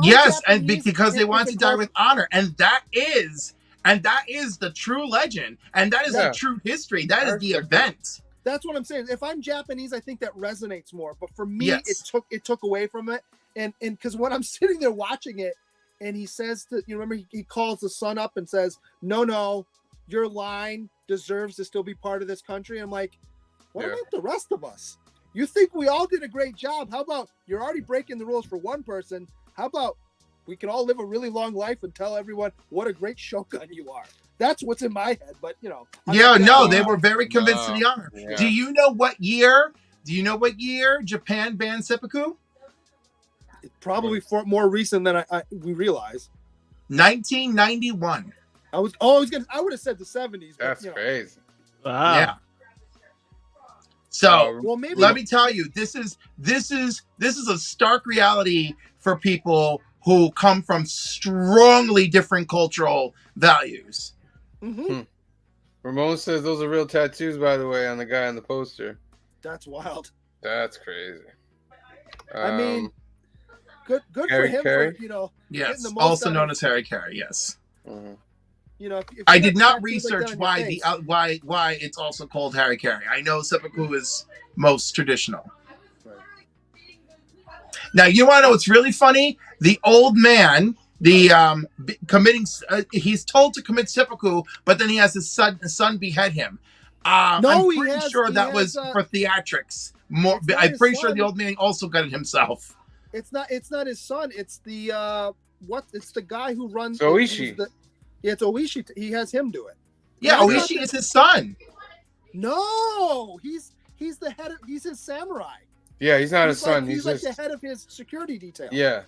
Yes, and because they want to die with honor, and that is the true legend, and that is the true history. That is the event. That's what I'm saying. If I'm Japanese, I think that resonates more. But for me, it took away from it, and because when I'm sitting there watching it, and he says remember he calls the son up and says, no, your line deserves to still be part of this country. I'm like, what about the rest of us? You think we all did a great job? How about you're already breaking the rules for one person? How about we can all live a really long life and tell everyone what a great shogun you are? That's what's in my head. But they were very convinced of the honor. Yeah. Do you know what year Japan banned seppuku? Probably more recent than we realize. 1991. I would have said the 70s. That's crazy. Wow. Yeah. So maybe let me tell you, this is a stark reality for people who come from strongly different cultural values. Ramon says those are real tattoos, by the way, on the guy on the poster. That's wild. That's crazy. I mean, good for him Carey? for yes, also known as Harry Carey. Yes. If I did not research why it's also called Harry Carey. I know seppuku is most traditional. Right. Now you want to know what's really funny? The old man, he's told to commit seppuku, but then he has his son behead him. I'm pretty sure that was for theatrics. I'm pretty sure the old man also got it himself. It's not his son. It's the It's the guy who runs. Oishi. It's Oishi. He has him do it. Yeah, Oishi is his son. No, he's the head. He's his samurai. Yeah, he's not his son. He's like the head of his security detail. Yeah.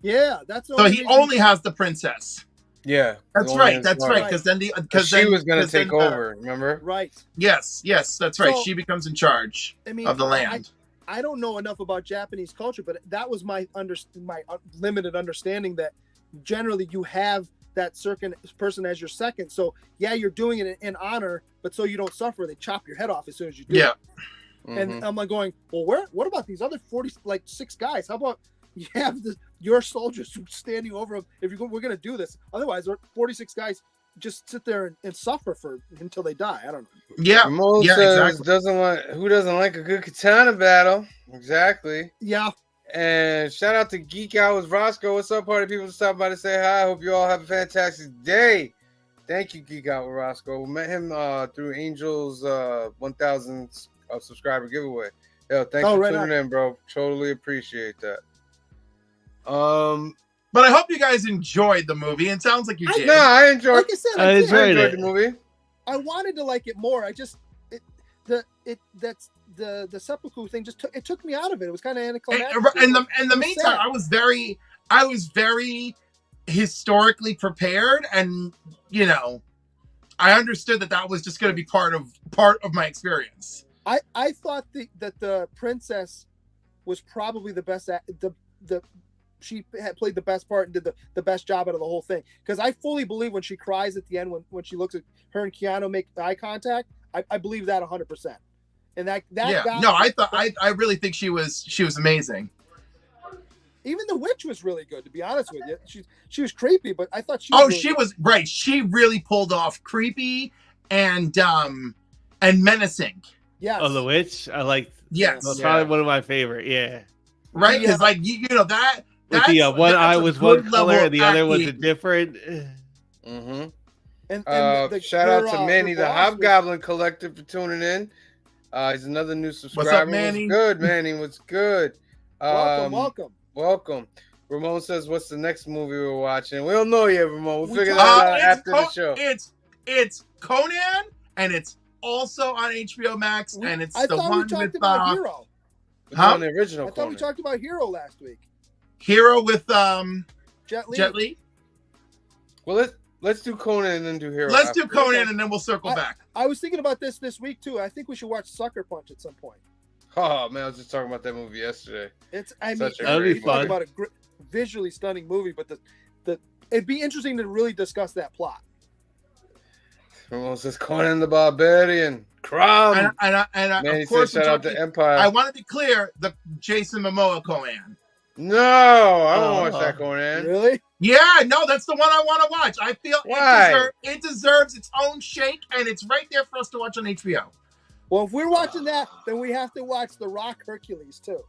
Yeah, that's. So he only has the princess. Yeah, that's right. That's right. Because then she was going to take over. Remember? Right. Yes. That's right. She becomes in charge of the land. I don't know enough about Japanese culture, but that was my limited understanding that generally you have that certain person as your second. So yeah, you're doing it in honor, but so you don't suffer, they chop your head off as soon as you do it. And I'm like going, well, what about these other 46 guys? How about you have your soldiers standing over them if we're going to do this? Otherwise, 46 guys just sit there and suffer until they die. I don't know. Yeah, Ramon says, exactly. Who doesn't like a good katana battle? Exactly. Yeah. And shout out to Geek Out with Roscoe. What's up, party people? Stop by to say hi. Hope you all have a fantastic day. Thank you, Geek Out with Roscoe. We met him through Angel's 1,000 subscriber giveaway. Yo, thanks for tuning in, bro. Totally appreciate that. But I hope you guys enjoyed the movie. It sounds like you did. No, I enjoyed. Like I said, I enjoyed the movie. I wanted to like it more. I just the seppuku thing just took me out of it. It was kind of And anticlimactic. in the It was meantime, sad. I was very historically prepared, and I understood that was just going to be part of my experience. I thought that the princess was probably the best. She had played the best part and did the best job out of the whole thing. Because I fully believe when she cries at the end, when she looks at her and Keanu make eye contact, I believe that 100%. And that got No, me. I really think she was amazing. Even the witch was really good, to be honest with you. She was creepy, but I thought she was really She good. was right. She really pulled off creepy and menacing. Yes. Oh, the witch. I like. Yes. That's probably one of my favorite. Yeah. Right? Yeah. Because that. With the one eye was one color and the other was a acting. different. Mm-hmm. And Shout out to Manny, her the boss was- Hobgoblin Collective, for tuning in. He's another new subscriber. What's up, Manny? What's good, Manny? What's good? Welcome. Ramon says, "What's the next movie we're watching?" We don't know yet, Ramon. We'll We figure talked- that out after the show. It's Conan, and it's also on HBO Max, and it's I the thought one we talked with about Hero. We're Huh? doing the original. I thought we Conan. talked about Hero last week. Hero with Jet Li. Jet Li. Well, let's do Conan and then do Hero. Let's do after. Conan, and then we'll circle back. I was thinking about this week too. I think we should watch Sucker Punch at some point. Oh man, I was just talking about that movie yesterday. Such a That'd be you talk fun. about a visually stunning movie, but it'd be interesting to really discuss that plot. Ramon says Conan the Barbarian. Crom. And Manny of course, says, shout out to Empire. I want to be clear: the Jason Momoa Conan. No, I don't Oh. watch that Conan. Really? Yeah, no, that's the one I want to watch. I feel Why? it deserves its own shake, and it's right there for us to watch on HBO. Well, if we're watching that, then we have to watch The Rock Hercules too.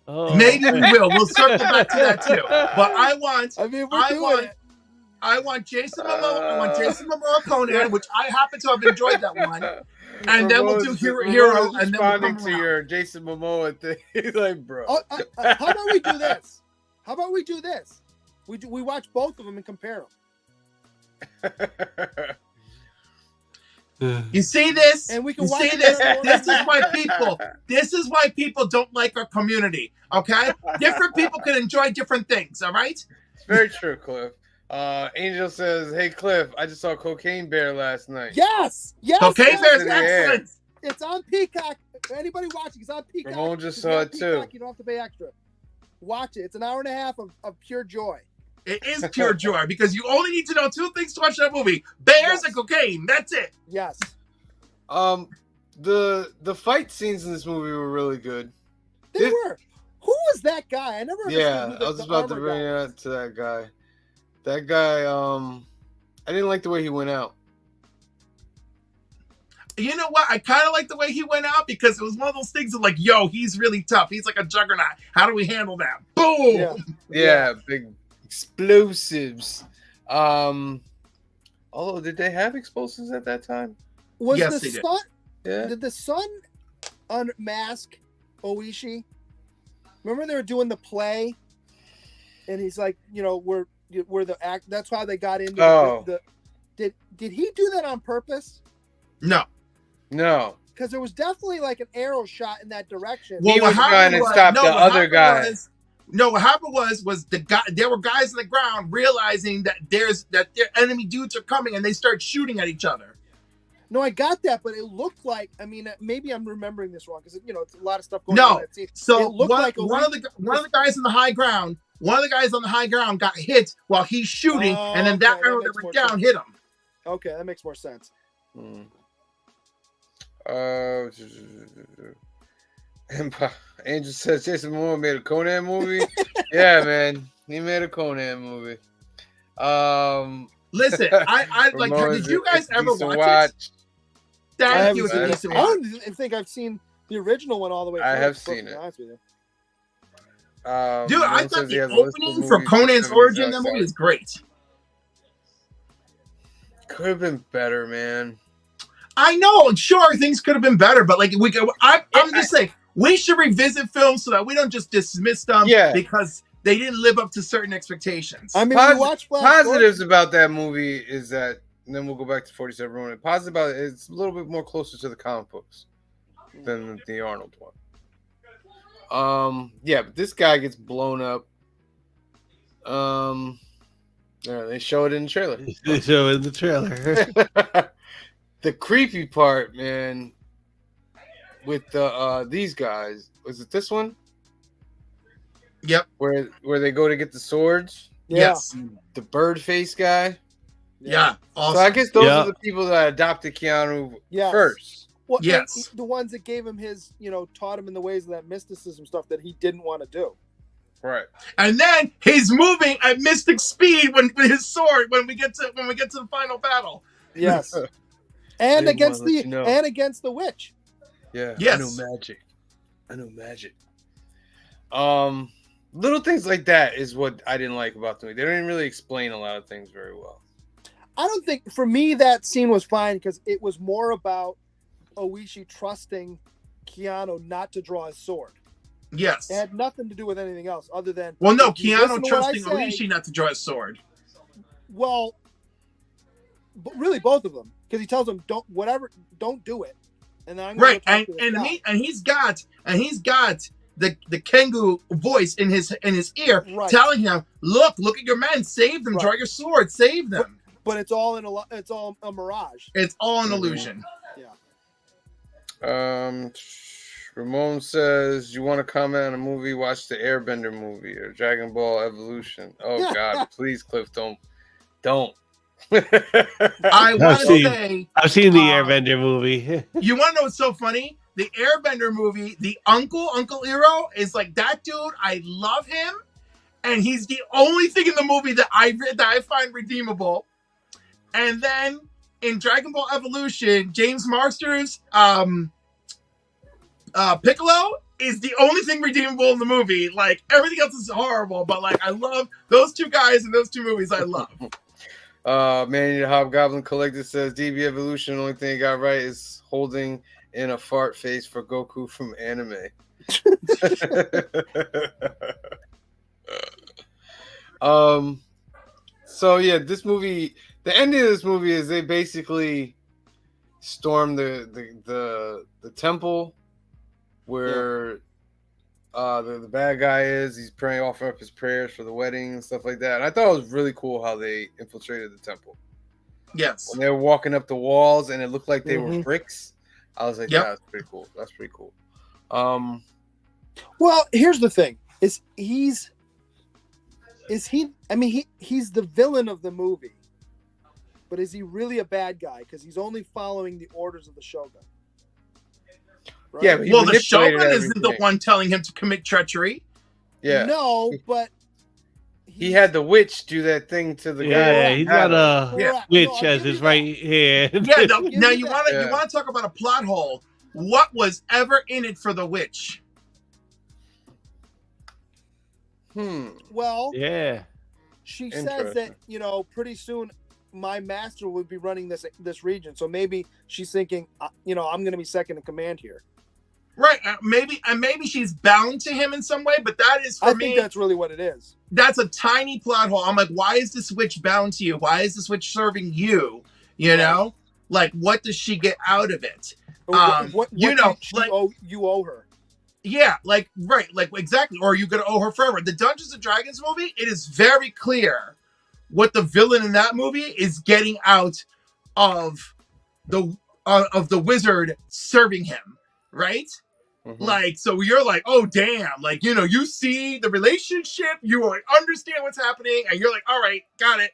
Oh. Maybe we will. We'll circle back to that too. But I want We're doing it. I want Jason Momoa. I want Jason Momoa Conan, which I happen to have enjoyed that one. And then we'll do Hero, Ramon's and then we'll responding come to around. your Jason Momoa thing. He's like, bro. Oh, how about we do this? How about we do this? We watch both of them and compare them. You see this? And we can You watch see it this? together. This is why people. This is why people don't like our community. Okay, different people can enjoy different things. All right. It's very true, Cliff. Angel says, "Hey, Cliff, I just saw Cocaine Bear last night." Yes. Cocaine yes. Bear is in the excellent. It's on Peacock. Anybody watching? It's on Peacock. Ramon just If saw you're it on too. Peacock, you don't have to pay extra. Watch it. It's an hour and a half of pure joy. It is pure joy because you only need to know two things to watch that movie: bears Yes. and cocaine. That's it. Yes. The fight scenes in this movie were really good. They This- were. Who was that guy? I never understood Yeah, who I was just about to armor bring guy it was. up to that guy. That guy, I didn't like the way he went out. You know what? I kind of like the way he went out because it was one of those things of like, yo, he's really tough. He's like a juggernaut. How do we handle that? Boom. Yeah. Yeah, big explosives. Although, did they have explosives at that time? Was Yes, the they did. sun? Yeah. Did the sun unmask Oishi? Remember they were doing the play, and he's like, we're the act. That's how they got into Oh. Did he do that on purpose? No. No. Because there was definitely like an arrow shot in that direction. He was what trying to happened stop the what other happened guy. What happened was the guy. There were guys on the ground realizing that their enemy dudes are coming, and they start shooting at each other. No, I got that, but it looked like. I mean, maybe I'm remembering this wrong because it's a lot of stuff going on. No. In that scene. So It looked one, like one of the guys on the high ground. One of the guys on the high ground got hit while he's shooting, Oh, and then that okay, that arrow that makes went more down sense. hit him. Okay, that makes more sense. Angel says Jason Momoa made a Conan movie. Yeah, man, he made a Conan movie. Listen, I like. Ramon's Did you guys a ever decent watch it? I Thank you. haven't It's seen a it. decent I watch. don't think I've seen the original one all the way. I through, have to be seen it. honest with you. Dude, Ramon I says thought he the has a list of opening for movies Conan's from origin in that 70s movie is great. Could have been better, man. I know, sure, things could have been better, but like I'm just saying we should revisit films so that we don't just dismiss them because they didn't live up to certain expectations. I mean, we watched Flash Positives about that movie is that, and then we'll go back to 47 Ronin. Positive about it, it's a little bit more closer to the comic books. than the Arnold one. Yeah, but this guy gets blown up. Yeah, they show it in the trailer. They show it in the trailer. The creepy part, man, with the these guys, was it this one? Yep. Where they go to get the swords? Yes. The bird face guy. Yeah. Awesome. So I guess those Yeah. are the people that adopted Keanu Yes. first. Well, Yes. and the ones that gave him his, taught him in the ways of that mysticism stuff that he didn't want to do. Right. And then he's moving at mystic speed with his sword when we get to the final battle. Yes. I And didn't against wanna let the you know. and against the witch. Yeah. Yes. I know magic. Little things like that is what I didn't like about the movie. They don't really explain a lot of things very well. I don't think for me that scene was fine because it was more about Oishi trusting Keanu not to draw his sword. Yes. It had nothing to do with anything else other than Well, no, if you listen Keanu to what I trusting say- Oishi not to draw his sword. Well, really both of them because he tells them don't do it, and then I'm gonna Right, go and talk to this guy. he's got the Kengu voice in his ear Right. telling him, look at your men, save them, Right. draw your sword, save them. But it's all it's all a mirage. It's all an Mhm. illusion. Ramon says, you want to comment on a movie? Watch the Airbender movie or Dragon Ball Evolution. Oh God, please, Cliff, don't. I want to see. say, I've seen the Airbender movie. you want to know what's so funny? The Airbender movie, the Uncle Iroh is like that dude. I love him, and he's the only thing in the movie that I find redeemable. And then in Dragon Ball Evolution, James Marsters, Piccolo is the only thing redeemable in the movie. Like everything else is horrible, but like I love those two guys in those two movies. I love. Manny the Hobgoblin Collector says DB Evolution, the only thing he got right is holding in a fart face for Goku from anime. So yeah, this movie, the ending of this movie is they basically storm the temple where the bad guy is. He's praying, offering up his prayers for the wedding and stuff like that. And I thought it was really cool how they infiltrated the temple. Yes. When they were walking up the walls and it looked like they were Mhm. bricks, I was like, Yep. yeah, that's pretty cool. That's pretty cool. Well, here's the thing: he's I mean, he's the villain of the movie, but is he really a bad guy? Because he's only following the orders of the Shogun. Right? Yeah, but he Well, the manipulated Shogun isn't the everything. one telling him to commit treachery. Yeah. No, but He had the witch do that thing to the guy. Yeah, he's got a Yeah. Correct. witch No, I'll as give you his that. right hand. Yeah. No, Give now me you that. want to Yeah. talk about a plot hole? What was ever in it for the witch? Well, Yeah. she says that Interesting. pretty soon my master would be running this region, so maybe she's thinking, I'm going to be second in command here. Right. Maybe she's bound to him in some way, but that is for I me. think that's really what it is. That's a tiny plot hole. I'm like, why is this witch bound to you? Why is this witch serving you? You know, like, what does she get out of it? What you know, did like- you owe her? Yeah, like, right, like, exactly. Or are you going to owe her forever? The Dungeons and Dragons movie, it is very clear what the villain in that movie is getting out of the wizard serving him, right? Mhm. Like, so you're like, oh, damn. Like, you see the relationship, you like, understand what's happening, and you're like, all right, got it.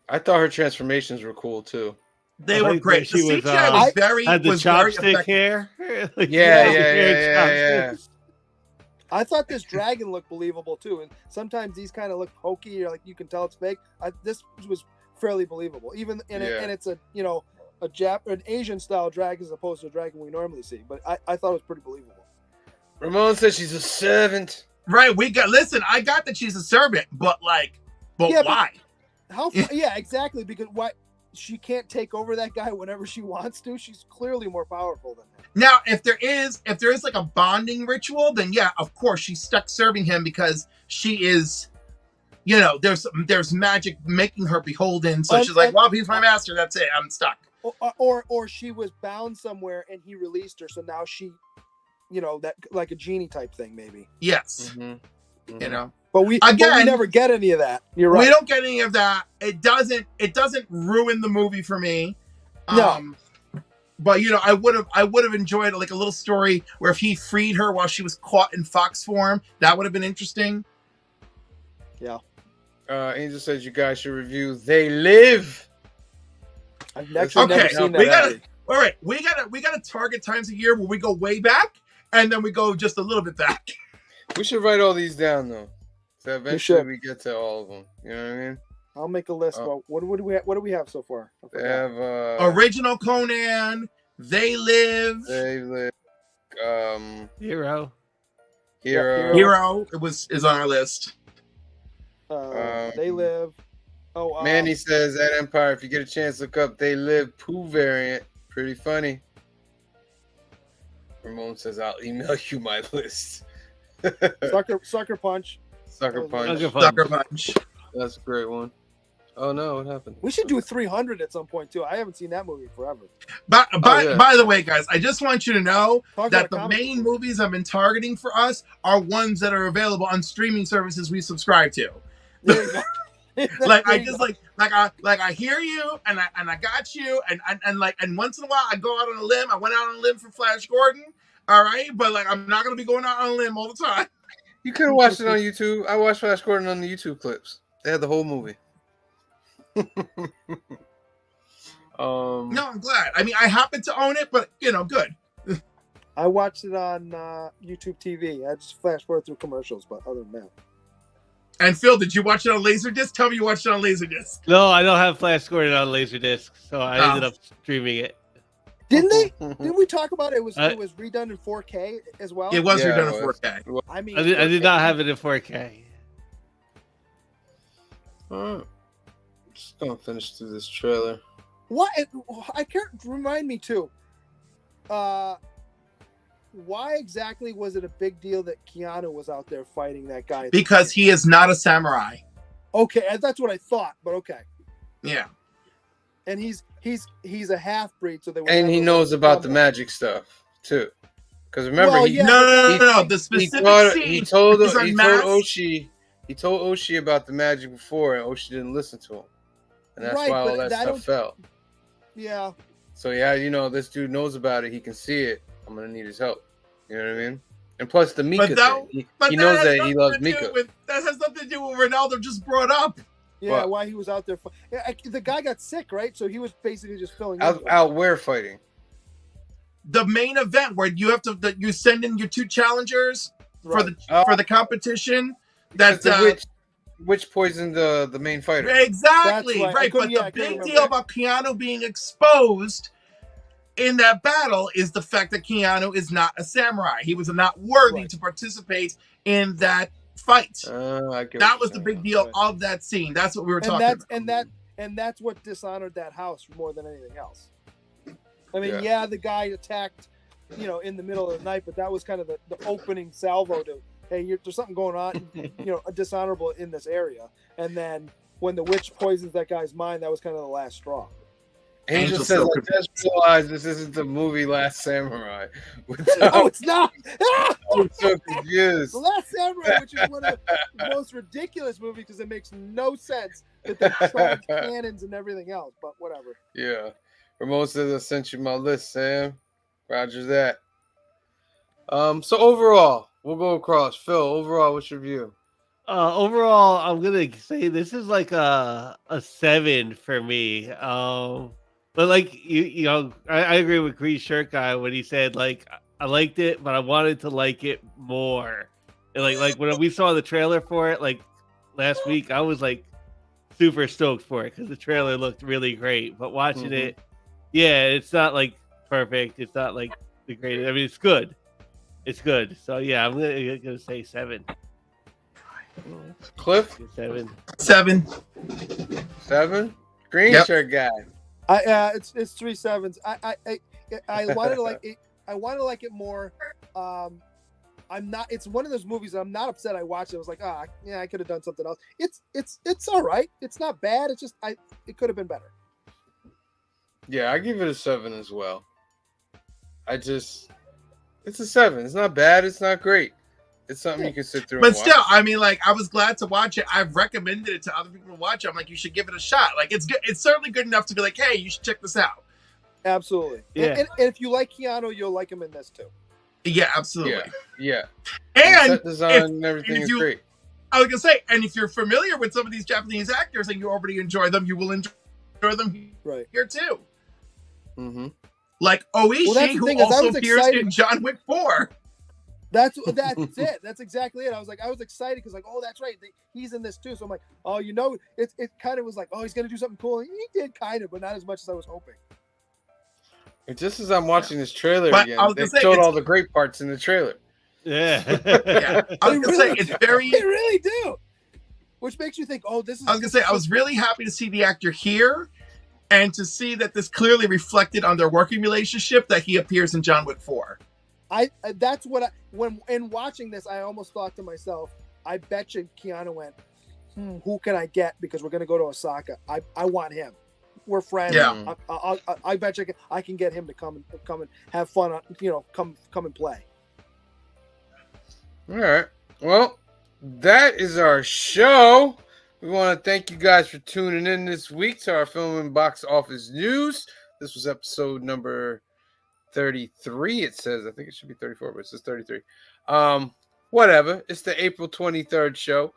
I thought her transformations were cool too. They I were like great. that The she was, CGI was very, Had the was very chopstick effective. hair. Like, Yeah, the yeah, hair yeah, yeah, yeah. chopsticks. I thought this dragon looked believable too, and sometimes these kind of look hokey, or like you can tell it's fake. This was fairly believable, even and it's a an Asian style dragon as opposed to a dragon we normally see. But I thought it was pretty believable. Ramon says she's a servant. Right, listen, I got that she's a servant, but Yeah, but- why? How? Yeah, exactly. Because why she can't take over that guy whenever she wants to? She's clearly more powerful than him. Now, if there is like a bonding ritual, then yeah, of course she's stuck serving him because she is, there's magic making her beholden. So she's like, well, he's my master. That's it. I'm stuck. or she was bound somewhere and he released her, so now she, that like a genie type thing maybe. Yes. Mm-hmm. You know. But we never get any of that. You're right. We don't get any of that. It doesn't ruin the movie for me. No. But I would have enjoyed like a little story where if he freed her while she was caught in fox form, that would have been interesting. Yeah. Angel says you guys should review They Live. I've actually never seen that. We gotta target times a year where we go way back and then we go just a little bit back. We should write all these down though. So eventually we get to all of them. You know what I mean? I'll make a list. What do we have so far? They have original Conan, They Live. Hero. Hero is on our list. They Live. Manny says at Empire, if you get a chance, look up They Live Pooh variant. Pretty funny. Ramon says I'll email you my list. Sucker Punch. Sucker Punch. Sucker Punch. That's a great one. Oh no, what happened? We should do 300 at some point too. I haven't seen that movie forever. By the way, guys, I just want you to know that the main movies I've been targeting for us are ones that are available on streaming services we subscribe to. There you go. I hear you and I got you and once in a while I go out on a limb. I went out on a limb for Flash Gordon. All right, but I'm not gonna be going out on a limb all the time. You could have watched it on YouTube. I watched Flash Gordon on the YouTube clips. They had the whole movie. No, I'm glad. I mean, I happen to own it, but good. I watched it on YouTube TV. I just flash forward through commercials, but other than that. And Phil, did you watch it on Laserdisc? Tell me you watched it on Laserdisc. No, I don't have Flash Gordon on Laserdisc, so I ended up streaming it. Didn't they? Didn't we talk about it? It was redone in 4K as well. It was redone in 4K. I mean, I did not have it in 4K. Just gonna finish through this trailer. What? I can't remind me too. Why exactly was it a big deal that Keanu was out there fighting that guy? Because he is not a samurai. Okay, that's what I thought, but okay. Yeah. And he's a half breed, so he knows about the magic stuff too. Because remember, no. The specific scene. He told Oshi. He told Oshi about the magic before, and Oshi didn't listen to him, and that's why all that stuff fell. Yeah. So this dude knows about it. He can see it. I'm gonna need his help. You know what I mean? And plus the Mika thing. He knows that he loves Mika. That has nothing to do with Ronaldo just brought up. Yeah, why he was out there. The guy got sick, right? So he was basically just filling out where fighting. The main event where you have to you send in your 2 challengers for the competition. That's which poisoned the main fighter. Exactly, right. But the big deal about Keanu being exposed in that battle is the fact that Keanu is not a samurai. He was not worthy to participate in that fight. That was the big deal of that scene. That's what we were talking about. And that's what dishonored that house more than anything else. I mean, the guy attacked, in the middle of the night, but that was kind of the opening salvo to, hey, there's something going on, dishonorable in this area. And then when the witch poisons that guy's mind, that was kind of the last straw. Angel says, I just realized this isn't the movie Last Samurai. Oh, it's not. I'm so confused. The Last Samurai, which is one of the most ridiculous movies because it makes no sense that they charge cannons and everything else, but whatever. Yeah. Ramon says I sent you my list, Sam. Roger that. So overall, we'll go across. Phil, overall, what's your view? Overall, I'm gonna say this is like a 7 for me. But like I agree with Green Shirt Guy when he said like I liked it, but I wanted to like it more. And like when we saw the trailer for it like last week, I was like super stoked for it because the trailer looked really great. But watching it, it's not like perfect. It's not like the greatest. I mean, it's good. It's good. So yeah, I'm gonna say 7. Cliff? 7. 7. 7? Green Shirt Guy. It's 3 7s. I wanted to like it. I wanted to like it more. I'm not. It's one of those movies that I'm not upset. I watched it. I was like, I could have done something else. It's all right. It's not bad. It's just it could have been better. Yeah, I give it a 7 as well. It's a 7. It's not bad. It's not great. It's something you can sit through But and watch. still, I mean, like, I was glad to watch it. I've recommended it to other people to watch it. I'm like, you should give it a shot. Like, it's good. It's certainly good enough to be like, hey, you should check this out. Absolutely. Yeah. And if you like Keanu, you'll like him in this too. Yeah, absolutely. Yeah. And set design and everything if is you- great. I was gonna say, and if you're familiar with some of these Japanese actors and you already enjoy them, you will enjoy them Right. here too. Mm-hmm. Like Oishi, Well, that's the who thing is, I also was appears excited. in John Wick 4. That's it. That's exactly it. I was excited because like, oh, that's right. He's in this too. So I'm like, oh, it kind of was like, oh, he's gonna do something cool. And he did kind of, but not as much as I was hoping. Just as I'm watching this trailer But again, I was they gonna say, showed it's- all the great parts in the trailer. Yeah. Yeah, I was They gonna say really- it's very. They really do. Which makes you think, oh, this is. I was gonna say I was really happy to see the actor here, and to see that this clearly reflected on their working relationship that he appears in John Wick 4. That's what when in watching this, I almost thought to myself, I bet you Keanu went, who can I get because we're gonna go to Osaka. I want him. We're friends. Yeah. I bet you I can get him to come and have fun. Come and play. All right. Well, that is our show. We want to thank you guys for tuning in this week to our film and box office news. This was episode number 33. It says, I think it should be 34, but it says 33. Whatever. It's the April 23rd show.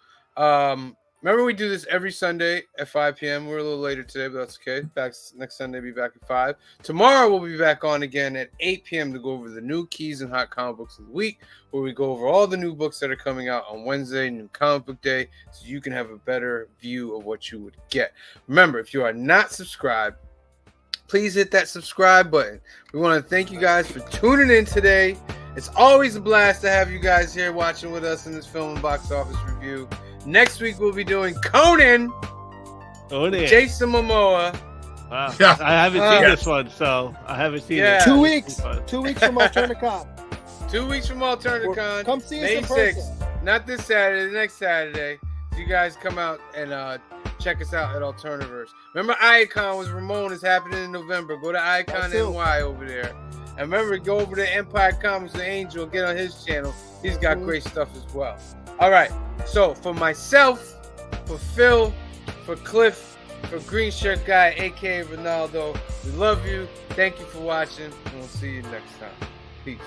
Remember, we do this every Sunday at 5 p.m. We're a little later today, but that's okay. Back next Sunday, be back at 5. Tomorrow, we'll be back on again at 8 p.m. to go over the new keys and hot comic books of the week, where we go over all the new books that are coming out on Wednesday, new comic book day, so you can have a better view of what you would get. Remember, if you are not subscribed, please hit that subscribe button. We want to thank you guys for tuning in today. It's always a blast to have you guys here watching with us in this film and box office review. Next week, we'll be doing Conan, Jason Momoa. Wow. Yeah. I haven't seen Yeah. this one, so I haven't seen Yeah. it. 2 weeks. It's fun. 2 weeks from Alternicon. 2 weeks from Alternicon. Come see us May in 6th. person. Not this Saturday, the next Saturday. So you guys come out and check us out at Alterniverse. Remember, Icon was Ramon is happening in November. Go to Icon That's it. NY over there. And remember, go over to Empire Comics with Angel. Get on his channel. He's got great stuff as well. All right. So for myself, for Phil, for Cliff, for Green Shirt Guy, aka Ronaldo, we love you. Thank you for watching, and we'll see you next time. Peace.